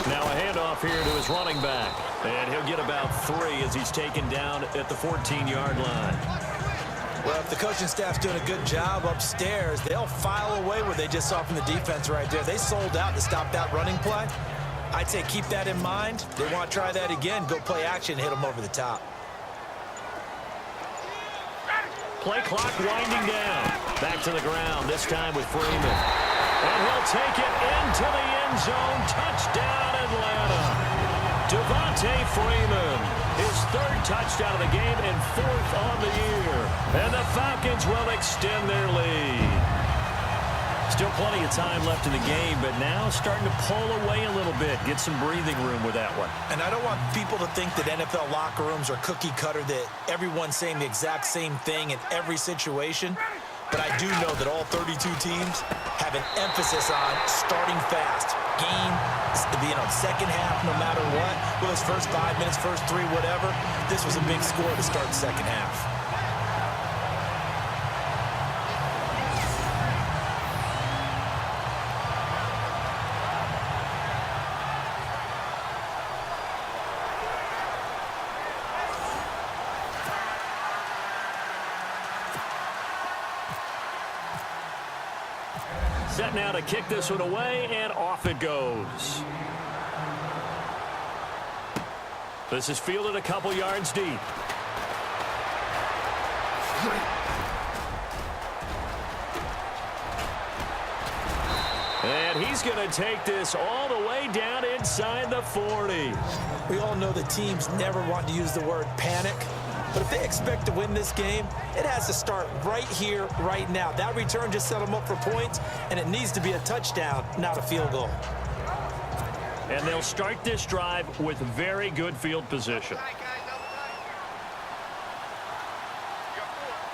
Now a handoff here to his running back. And he'll get about 3 as he's taken down at the 14-yard line. Well, if the coaching staff's doing a good job upstairs, they'll file away what they just saw from the defense right there. They sold out to stop that running play. I'd say keep that in mind. They want to try that again, go play action, hit them over the top. Play clock winding down. Back to the ground, this time with Freeman. And he'll take it into the end zone. Touchdown, Atlanta. Devontae Freeman, his 3rd touchdown of the game and 4th on the year. And the Falcons will extend their lead. Still plenty of time left in the game, but now starting to pull away a little bit, get some breathing room with that one. And I don't want people to think that NFL locker rooms are cookie cutter, that everyone's saying the exact same thing in every situation. But I do know that all 32 teams have an emphasis on starting fast. Game, second half, no matter what. Whether it's first 5 minutes, first 3, whatever. This was a big score to start the second half. Set now to kick this one away, and off it goes. This is fielded a couple yards deep. And he's going to take this all the way down inside the 40. We all know that teams never want to use the word panic. But if they expect to win this game, it has to start right here, right now. That return just set them up for points, and it needs to be a touchdown, not a field goal. And they'll start this drive with very good field position. Here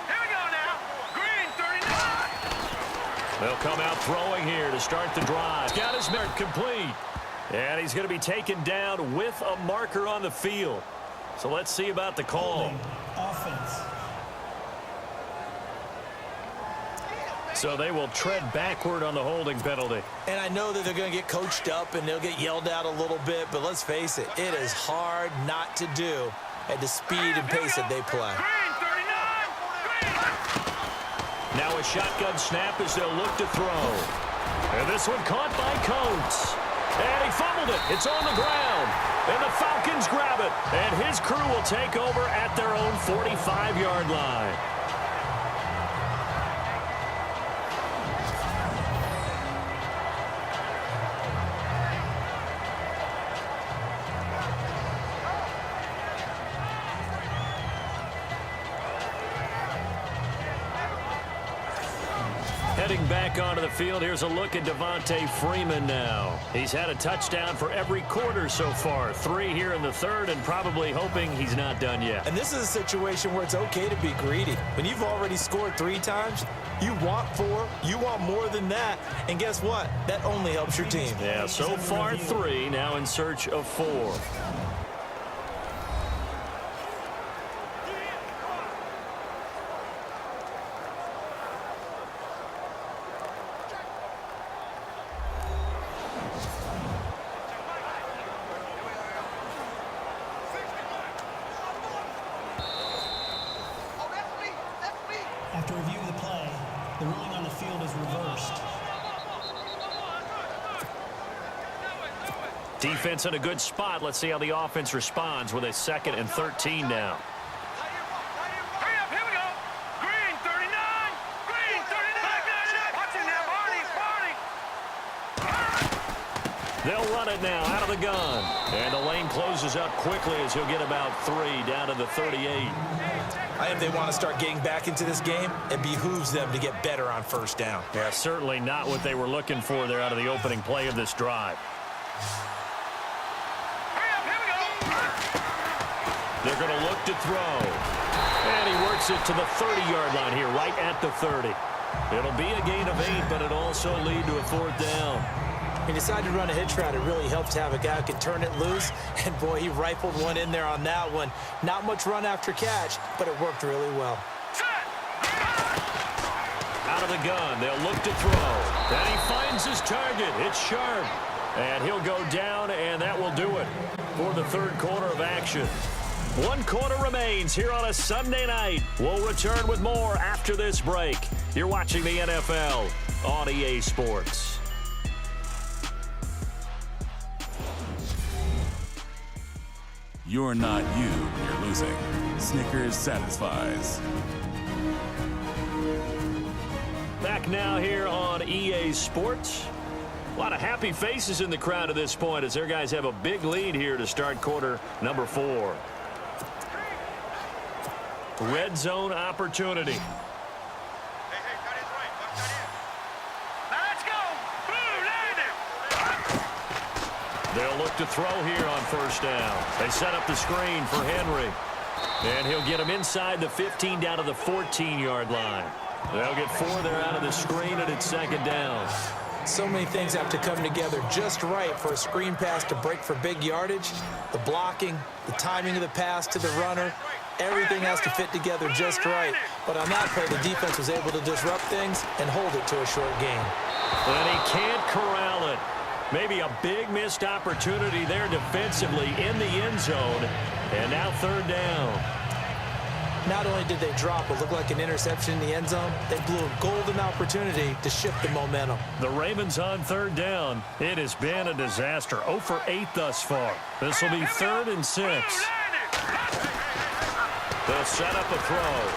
we go now. Green 39. They'll come out throwing here to start the drive. Got his mark complete. And he's going to be taken down with a marker on the field. So let's see about the call. Holding. Offense. So they will tread backward on the holding penalty. And I know that they're going to get coached up and they'll get yelled at a little bit, but let's face it, it is hard not to do at the speed and pace that they play. Now a shotgun snap as they'll look to throw. And this one caught by Coates. And he fumbled it. It's on the ground. And the Falcons grab it. And his crew will take over at their own 45-yard line. Heading back onto the field, here's a look at Devontae Freeman now. He's had a touchdown for every quarter so far. 3 here in the third, and probably hoping he's not done yet. And this is a situation where it's okay to be greedy. When you've already scored 3 times, you want 4, you want more than that. And guess what? That only helps your team. Yeah, so far 3, now in search of 4. After review of the play, the ruling on the field is reversed. Defense in a good spot. Let's see how the offense responds with a 2nd and 13 now. Hurry up, here we go. Green 39. Green 39. Watching now, Barney. They'll run it now out of the gun. And the lane closes up quickly as he'll get about 3 down to the 38. If they want to start getting back into this game, it behooves them to get better on first down. Yeah, certainly not what they were looking for there out of the opening play of this drive. Hurry up, here we go. They're going to look to throw. And he works it to the 30-yard line here, right at the 30. It'll be a gain of 8, but it'll also lead to a 4th down. He decided to run a hitch route. It really helps to have a guy who can turn it loose. And, boy, he rifled one in there on that one. Not much run after catch, but it worked really well. Out of the gun, they'll look to throw. And he finds his target. It's Sharp. And he'll go down, and that will do it for the 3rd quarter of action. 1 quarter remains here on a Sunday night. We'll return with more after this break. You're watching the NFL on EA Sports. You're not you when you're losing. Snickers satisfies. Back now here on EA Sports. A lot of happy faces in the crowd at this point as their guys have a big lead here to start quarter number 4. Red zone opportunity. They'll look to throw here on first down. They set up the screen for Henry. And he'll get him inside the 15 down to the 14-yard line. They'll get 4 there out of the screen, and it's 2nd down. So many things have to come together just right for a screen pass to break for big yardage. The blocking, the timing of the pass to the runner, everything has to fit together just right. But on that play, the defense was able to disrupt things and hold it to a short gain. And he can't corral it. Maybe a big missed opportunity there defensively in the end zone. And now 3rd down. Not only did they drop what looked like an interception in the end zone, they blew a golden opportunity to shift the momentum. The Ravens on 3rd down. It has been a disaster. 0 for 8 thus far. This will be 3rd and 6. They'll set up a throw.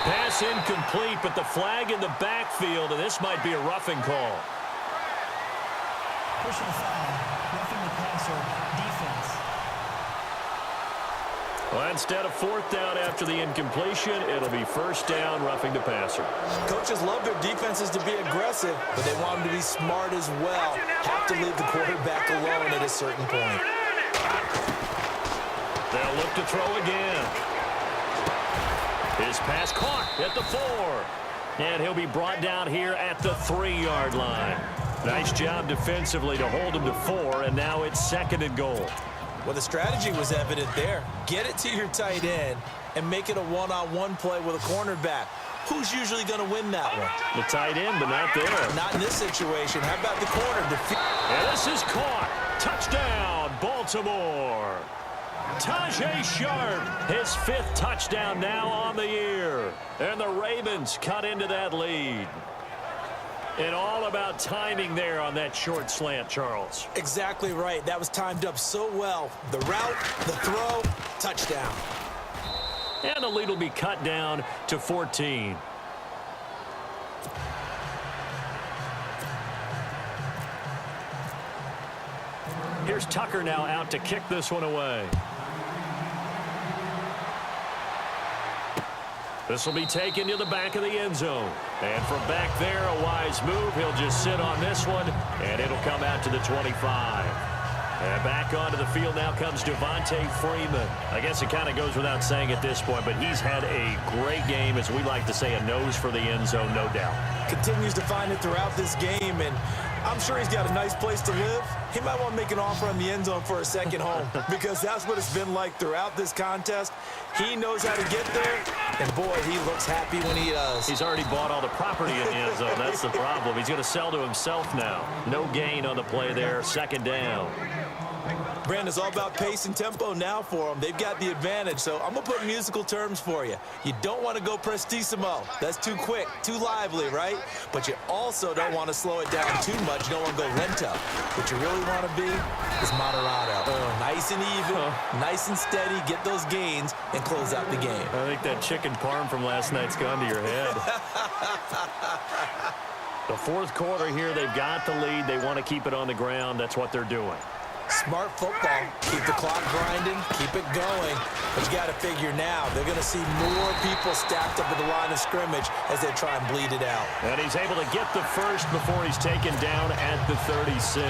Pass incomplete, but the flag in the backfield, and this might be a roughing call. Personal foul. Roughing the passer. Defense. Well, instead of 4th down after the incompletion, it'll be 1st down, roughing the passer. Coaches love their defenses to be aggressive, but they want them to be smart as well. Have to leave the quarterback alone at a certain point. They'll look to throw again. His pass caught at the 4. And he'll be brought down here at the 3-yard line. Nice job defensively to hold him to 4, and now it's 2nd and goal. Well, the strategy was evident there. Get it to your tight end and make it a one-on-one play with a cornerback. Who's usually going to win that one? The tight end, but not there. Not in this situation. How about the corner? And this is caught. Touchdown, Baltimore. Tajay Sharp, his 5th touchdown now on the year. And the Ravens cut into that lead. And all about timing there on that short slant, Charles. Exactly right. That was timed up so well. The route, the throw, touchdown. And the lead will be cut down to 14. Here's Tucker now out to kick this one away. This will be taken to the back of the end zone. And from back there, a wise move. He'll just sit on this one, and it'll come out to the 25. And back onto the field now comes Devontae Freeman. I guess it kind of goes without saying at this point, but he's had a great game, as we like to say, a nose for the end zone, no doubt. Continues to find it throughout this game, and I'm sure he's got a nice place to live. He might want to make an offer on the end zone for a second home because that's what it's been like throughout this contest. He knows how to get there, and boy, he looks happy when he does. He's already bought all the property in the end zone. That's the problem. He's going to sell to himself now. No gain on the play there, 2nd down. Brandon, it's all about pace and tempo now for them. They've got the advantage, so I'm going to put musical terms for you. You don't want to go prestissimo. That's too quick, too lively, right? But you also don't want to slow it down too much. You don't want to go lento. What you really want to be is moderato. Nice and even, nice and steady, get those gains, and close out the game. I think that chicken parm from last night's gone to your head. The 4th quarter here, they've got the lead. They want to keep it on the ground. That's what they're doing. Smart football. Keep the clock grinding. Keep it going. But you got to figure now, they're going to see more people stacked up at the line of scrimmage as they try and bleed it out. And he's able to get the first before he's taken down at the 36.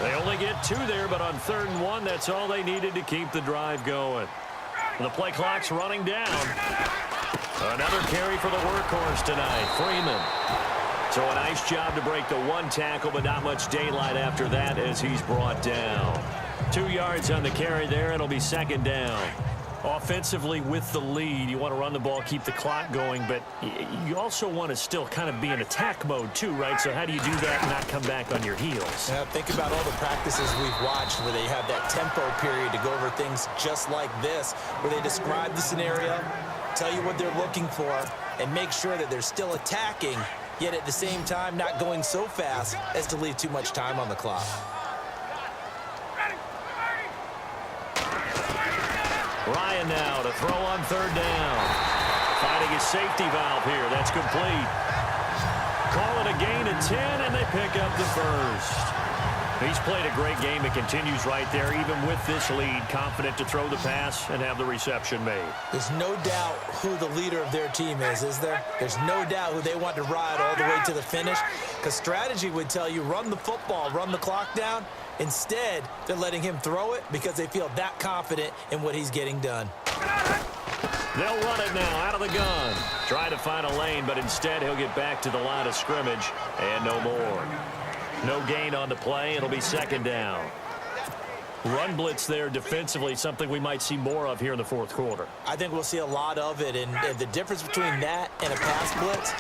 They only get 2 there, but on 3rd and 1, that's all they needed to keep the drive going. And the play clock's running down. Another carry for the workhorse tonight, Freeman. So a nice job to break the 1 tackle, but not much daylight after that as he's brought down. 2 yards on the carry there, and it'll be 2nd down. Offensively with the lead, you want to run the ball, keep the clock going, but you also want to still kind of be in attack mode too, right? So how do you do that and not come back on your heels? Yeah, think about all the practices we've watched where they have that tempo period to go over things just like this, where they describe the scenario, tell you what they're looking for, and make sure that they're still attacking, yet at the same time not going so fast as to leave too much time on the clock. Ryan now to throw on 3rd down. Finding his safety valve here. That's complete. Call it a gain of 10, and they pick up the first. He's played a great game. It continues right there, even with this lead, confident to throw the pass and have the reception made. There's no doubt who the leader of their team is there? There's no doubt who they want to ride all the way to the finish, because strategy would tell you run the football, run the clock down. Instead, they're letting him throw it because they feel that confident in what he's getting done. They'll run it now out of the gun. Try to find a lane, but instead he'll get back to the line of scrimmage and no more. No gain on the play. It'll be 2nd down. Run blitz there defensively, something we might see more of here in the 4th quarter. I think we'll see a lot of it, and the difference between that and a pass blitz,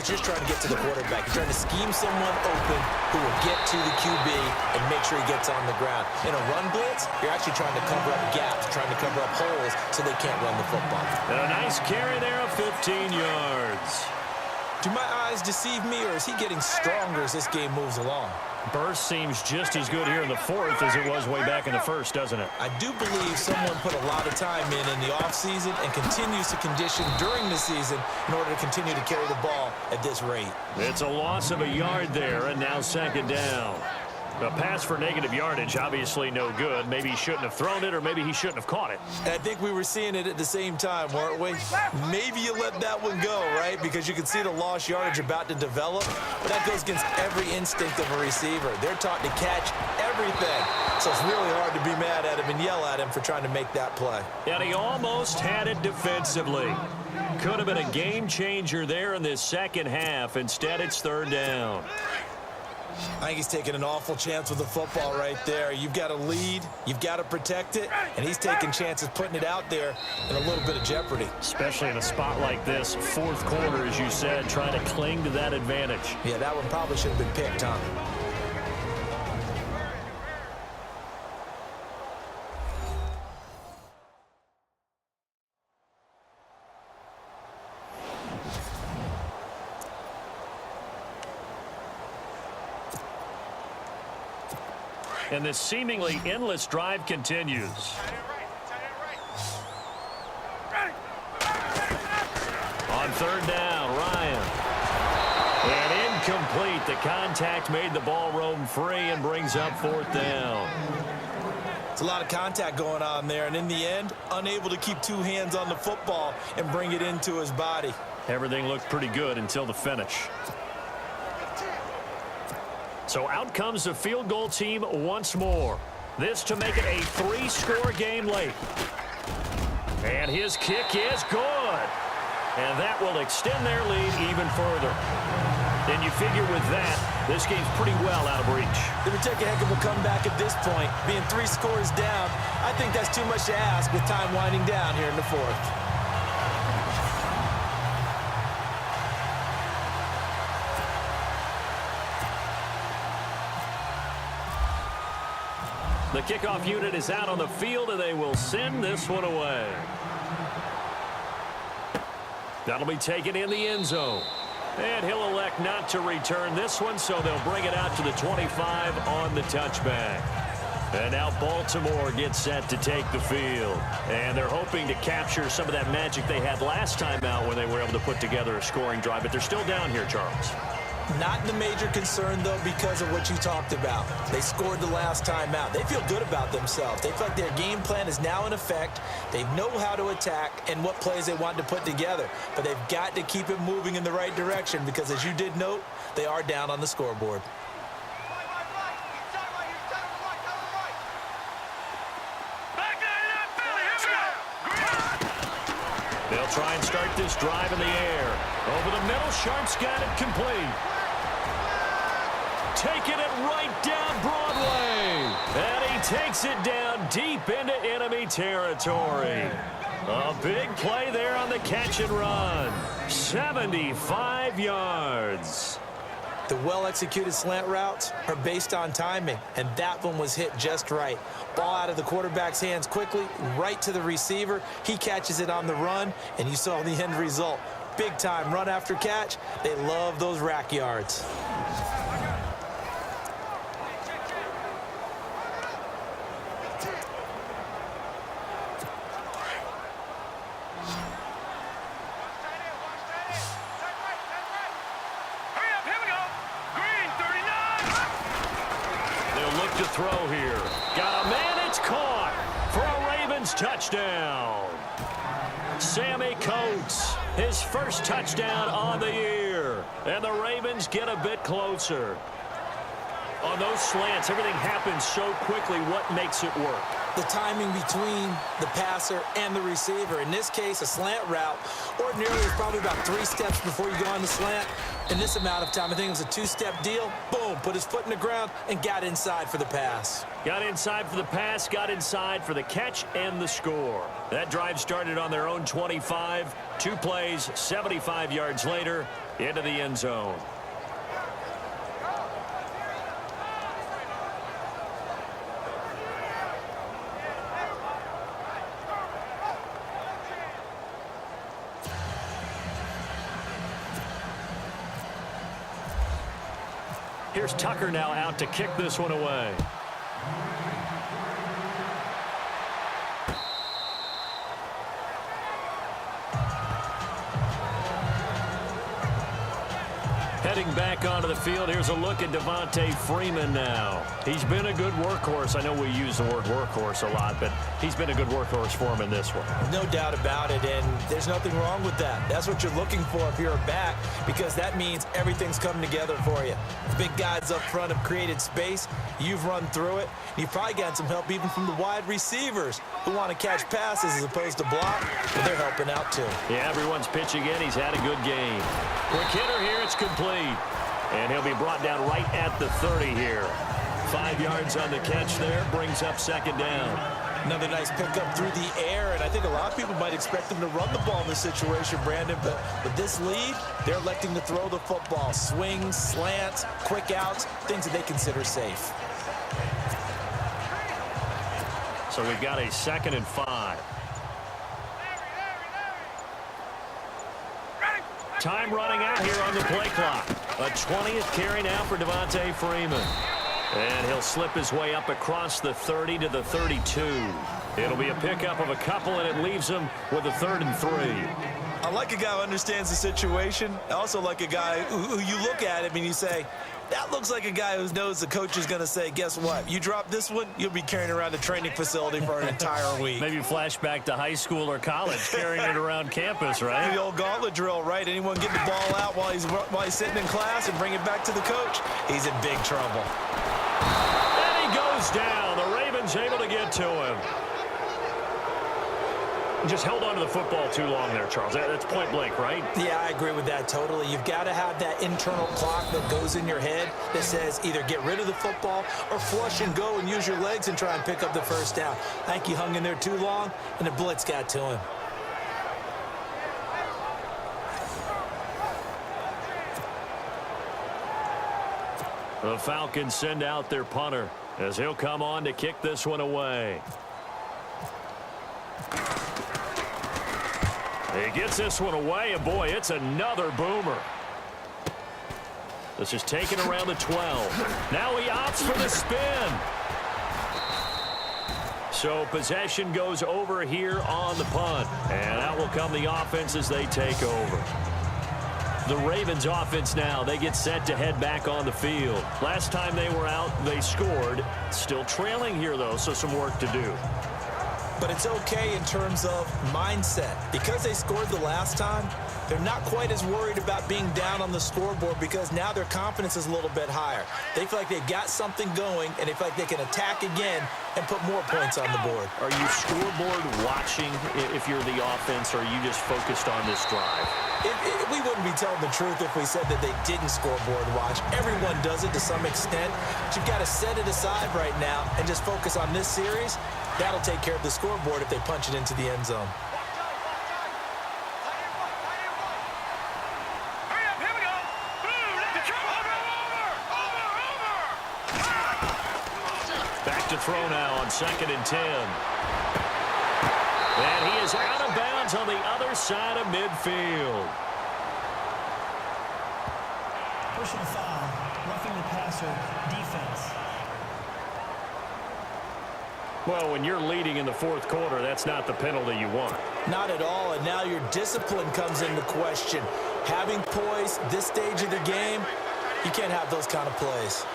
you're trying to get to the quarterback. You're trying to scheme someone open who will get to the QB and make sure he gets on the ground. In a run blitz, you're actually trying to cover up gaps, trying to cover up holes so they can't run the football. And a nice carry there of 15 yards. Do my eyes deceive me, or is he getting stronger as this game moves along? Burst seems just as good here in the 4th as it was way back in the 1st, doesn't it? I do believe someone put a lot of time in the offseason and continues to condition during the season in order to continue to carry the ball at this rate. It's a loss of a yard there, and now 2nd down. A pass for negative yardage, obviously no good. Maybe he shouldn't have thrown it, or maybe he shouldn't have caught it. And I think we were seeing it at the same time, weren't we? Maybe you let that one go, right? Because you can see the lost yardage about to develop. That goes against every instinct of a receiver. They're taught to catch everything. So it's really hard to be mad at him and yell at him for trying to make that play. And he almost had it defensively. Could have been a game changer there in this 2nd half. Instead, it's 3rd down. I think he's taking an awful chance with the football right there. You've got to lead, you've got to protect it, and he's taking chances putting it out there in a little bit of jeopardy. Especially in a spot like this, fourth quarter, as you said, trying to cling to that advantage. Yeah, that one probably should have been picked, huh? And this seemingly endless drive continues. On third down, Ryan. And incomplete. The contact made the ball roam free and brings up fourth down. It's a lot of contact going on there, and in the end, unable to keep two hands on the football and bring it into his body. Everything looked pretty good until the finish. So out comes the field goal team once more. This to make it a 3-score game late. And his kick is good. And that will extend their lead even further. And you figure with that, this game's pretty well out of reach. They would take a heck of a comeback at this point. Being 3 scores down, I think that's too much to ask with time winding down here in the fourth. The kickoff unit is out on the field, and they will send this one away. That'll be taken in the end zone. And he'll elect not to return this one, so they'll bring it out to the 25 on the touchback. And now Baltimore gets set to take the field. And they're hoping to capture some of that magic they had last time out when they were able to put together a scoring drive. But they're still down here, Charles. Not the major concern, though, because of what you talked about. They scored the last time out. They feel good about themselves. They feel like their game plan is now in effect. They know how to attack and what plays they want to put together. But they've got to keep it moving in the right direction because, as you did note, they are down on the scoreboard. They'll try and start this drive in the air. Over the middle, Sharp's got it complete. Taking it right down Broadway. And he takes it down deep into enemy territory. A big play there on the catch and run. 75 yards. The well-executed slant routes are based on timing, and that one was hit just right. Ball out of the quarterback's hands quickly, right to the receiver. He catches it on the run, and you saw the end result. Big-time run after catch. They love those rack yards. To throw here. Got a man, it's caught for a Ravens touchdown. Sammy Coates, his first touchdown on the year. And the Ravens get a bit closer. On those slants, everything happens so quickly. What makes it work? The timing between the passer and the receiver. In this case, a slant route ordinarily is probably about 3 steps before you go on the slant. In this amount of time, I think it was a 2-step deal. Boom, put his foot in the ground and got inside for the pass. Got inside for the pass, got inside for the catch and the score. That drive started on their own 25. 2 plays, 75 yards later, into the end zone. Here's Tucker now out to kick this one away. Heading back onto the field, here's a look at Devontae Freeman now. He's been a good workhorse. I know we use the word workhorse a lot, but he's been a good workhorse for him in this one. No doubt about it, and there's nothing wrong with that. That's what you're looking for if you're a back, because that means everything's coming together for you. Big guys up front have created space. You've run through it. You've probably gotten some help even from the wide receivers who want to catch passes as opposed to block, but they're helping out too. Yeah, everyone's pitching in. He's had a good game. Quick hitter here. It's complete. And he'll be brought down right at the 30 here. 5 yards on the catch there, brings up second down. Another nice pickup through the air, and I think a lot of people might expect him to run the ball in this situation, Brandon, but with this lead, they're electing to throw the football. Swings, slants, quick outs, things that they consider safe. So we've got a 2nd and 5. Time running out here on the play clock. A 20th carry now for Devontae Freeman. And he'll slip his way up across the 30 to the 32. It'll be a pickup of a couple, and it leaves him with a 3rd and 3. I like a guy who understands the situation. I also like a guy who you look at him and you say, that looks like a guy who knows the coach is going to say, guess what? You drop this one, you'll be carrying around the training facility for an entire week. Maybe flashback to high school or college, carrying it around campus, right? The old gauntlet drill, right? Anyone get the ball out while he's sitting in class and bring it back to the coach? He's in big trouble. And he goes down. The Ravens able to get to him. Just held on to the football too long there, Charles. That's point blank, right? Yeah, I agree with that totally. You've got to have that internal clock that goes in your head that says either get rid of the football or flush and go and use your legs and try and pick up the first down. I think he hung in there too long, and the blitz got to him. The Falcons send out their punter as he'll come on to kick this one away. He gets this one away, and boy, it's another boomer. This is taken around the 12. Now he opts for the spin. So possession goes over here on the punt, and out will come the offense as they take over. The Ravens offense now, they get set to head back on the field. Last time they were out, they scored. Still trailing here, though, so some work to do. But it's okay in terms of mindset. Because they scored the last time, they're not quite as worried about being down on the scoreboard because now their confidence is a little bit higher. They feel like they've got something going, and they feel like they can attack again and put more points on the board. Are you scoreboard watching if you're the offense, or are you just focused on this drive? We wouldn't be telling the truth if we said that they didn't scoreboard watch. Everyone does it to some extent. But you've got to set it aside right now and just focus on this series. That'll take care of the scoreboard if they punch it into the end zone. Hurry up, here we go. Boom, let the trouble over. Back to throw now on 2nd and 10. And he is out of bounds on the other side of midfield. Personal foul, roughing the passer, defense. Well, when you're leading in the 4th quarter, that's not the penalty you want. Not at all, and now your discipline comes into question. Having poise this stage of the game, you can't have those kind of plays.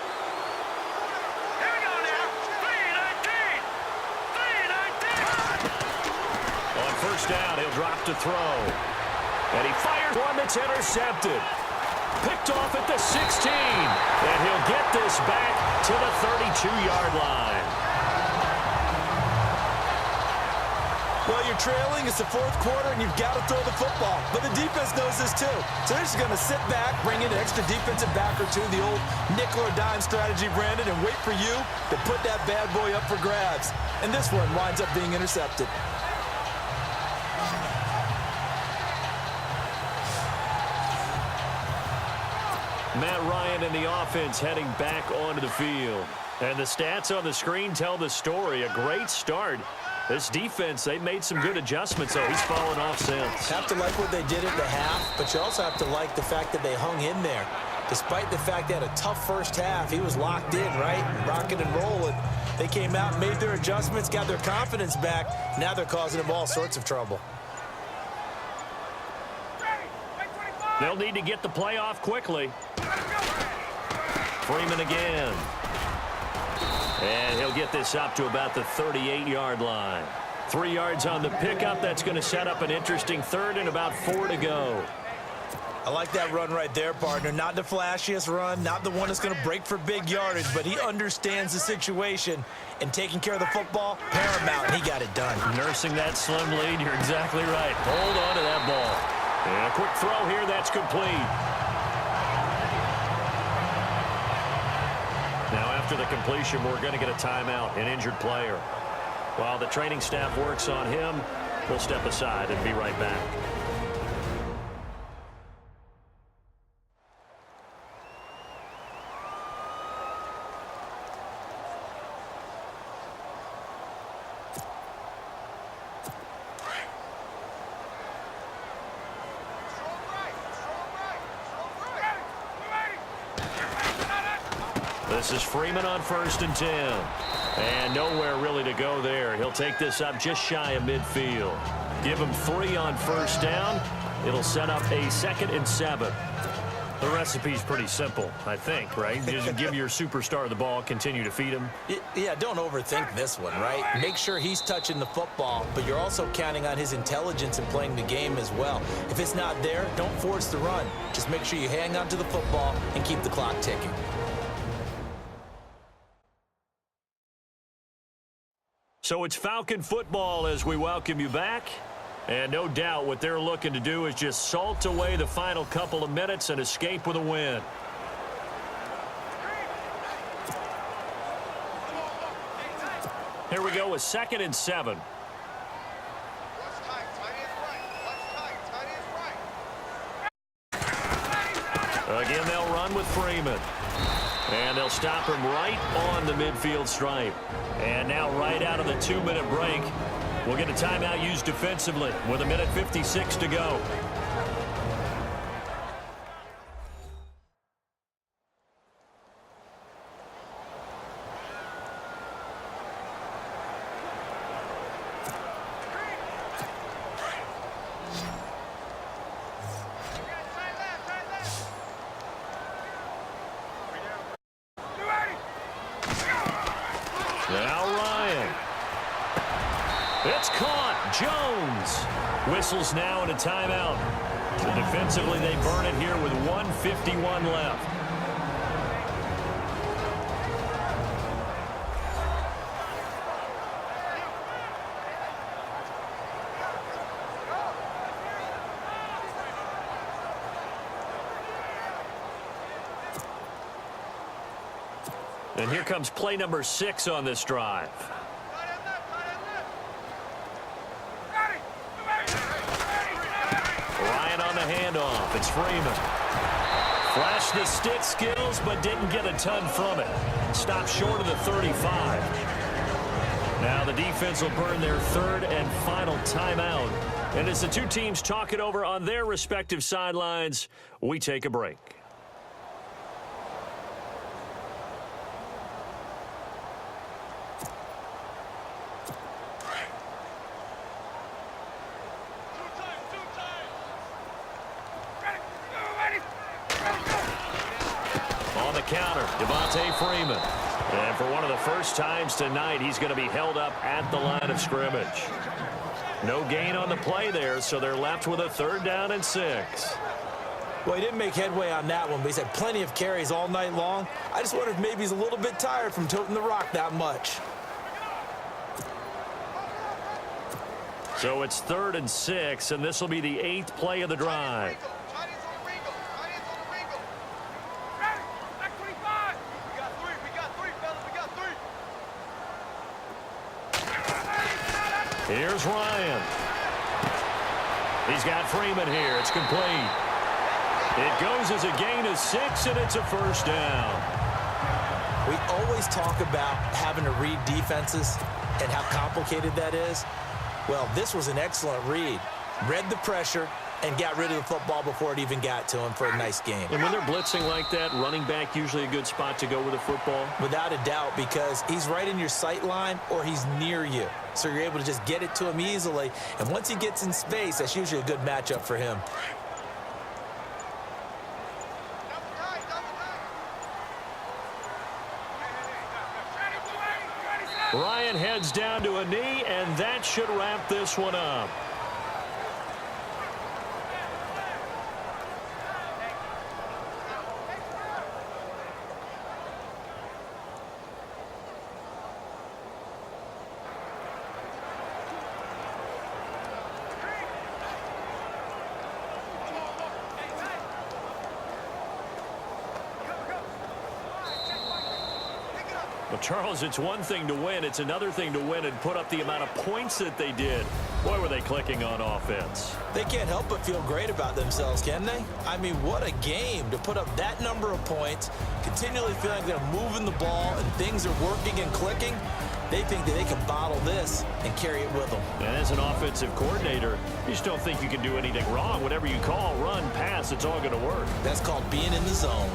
Here we go now. 3-19. 3-19. On 1st down, he'll drop to throw. And he fires one that's intercepted. Picked off at the 16. And he'll get this back to the 32-yard line. Well, you're trailing. It's the 4th quarter, and you've got to throw the football. But the defense knows this, too. So they're just going to sit back, bring in an extra defensive back or two, the old nickel or dime strategy, Brandon, and wait for you to put that bad boy up for grabs. And this one winds up being intercepted. Matt Ryan and the offense heading back onto the field. And the stats on the screen tell the story. A great start. This defense, they've made some good adjustments, though. He's fallen off since. Have to like what they did at the half, but you also have to like the fact that they hung in there. Despite the fact they had a tough first half, he was locked in, right? Rocking and rolling. They came out, made their adjustments, got their confidence back. Now they're causing them all sorts of trouble. They'll need to get the play off quickly. Freeman again. And he'll get this up to about the 38-yard line. 3 yards on the pickup. That's going to set up an interesting 3rd and about 4 to go. I like that run right there, partner. Not the flashiest run, not the one that's going to break for big yardage, but he understands the situation, and taking care of the football, paramount, and he got it done. Nursing that slim lead, you're exactly right. Hold on to that ball. And a quick throw here, that's complete. after the completion, we're going to get a timeout, an injured player. While the training staff works on him, we'll step aside and be right back. This is Freeman on 1st and 10. And nowhere really to go there. He'll take this up just shy of midfield. Give him 3 on 1st down. It'll set up a 2nd and 7. The recipe's pretty simple, I think, right? Just give your superstar the ball, continue to feed him. Yeah, don't overthink this one, right? Make sure he's touching the football, but you're also counting on his intelligence in playing the game as well. If it's not there, don't force the run. Just make sure you hang on to the football and keep the clock ticking. So it's Falcon football as we welcome you back. And no doubt what they're looking to do is just salt away the final couple of minutes and escape with a win. Here we go with 2nd and 7. Again, they'll run with Freeman. And they'll stop him right on the midfield stripe. And now right out of the 2-minute break, we'll get a timeout used defensively with 1:56 to go. Now Ryan. It's caught. Jones whistles now in a timeout. So defensively, they burn it here with 1:51 left. And here comes play number 6 on this drive. Ryan on the handoff. It's Freeman. Flashed the stick skills, but didn't get a ton from it. Stopped short of the 35. Now the defense will burn their 3rd and final timeout. And as the two teams talk it over on their respective sidelines, we take a break. Freeman. And for one of the first times tonight, he's going to be held up at the line of scrimmage. No gain on the play there, so they're left with a 3rd down and 6. Well, he didn't make headway on that one, but he's had plenty of carries all night long. I just wonder if maybe he's a little bit tired from toting the rock that much. So it's 3rd and 6, and this will be the 8th play of the drive. Here's Ryan. He's got Freeman here. It's complete. It goes as a gain of 6, and it's a 1st down. We always talk about having to read defenses and how complicated that is. Well, this was an excellent read. Read the pressure and got rid of the football before it even got to him for a nice game. And when they're blitzing like that, running back usually a good spot to go with the football? Without a doubt, because he's right in your sight line or he's near you. So you're able to just get it to him easily. And once he gets in space, that's usually a good matchup for him. Ryan heads down to a knee, and that should wrap this one up. Well, Charles, it's one thing to win. It's another thing to win and put up the amount of points that they did. Boy, were they clicking on offense. They can't help but feel great about themselves, can they? I mean, what a game to put up that number of points, continually feeling like they're moving the ball and things are working and clicking. They think that they can bottle this and carry it with them. And as an offensive coordinator, you just don't think you can do anything wrong. Whatever you call, run, pass, it's all going to work. That's called being in the zone.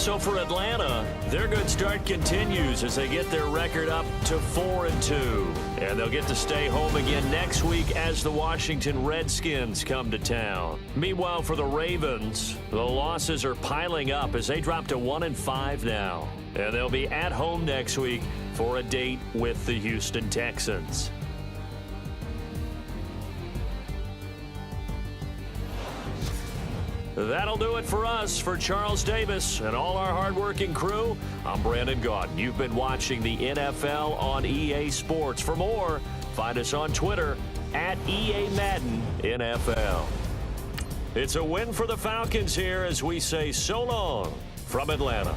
So for Atlanta, their good start continues as they get their record up to 4-2. And they'll get to stay home again next week as the Washington Redskins come to town. Meanwhile, for the Ravens, the losses are piling up as they drop to 1-5 now. And they'll be at home next week for a date with the Houston Texans. That'll do it for us. For Charles Davis and all our hardworking crew, I'm Brandon Gaudin. You've been watching the NFL on EA Sports. For more, find us on Twitter at EA Madden NFL. It's a win for the Falcons here as we say so long from Atlanta.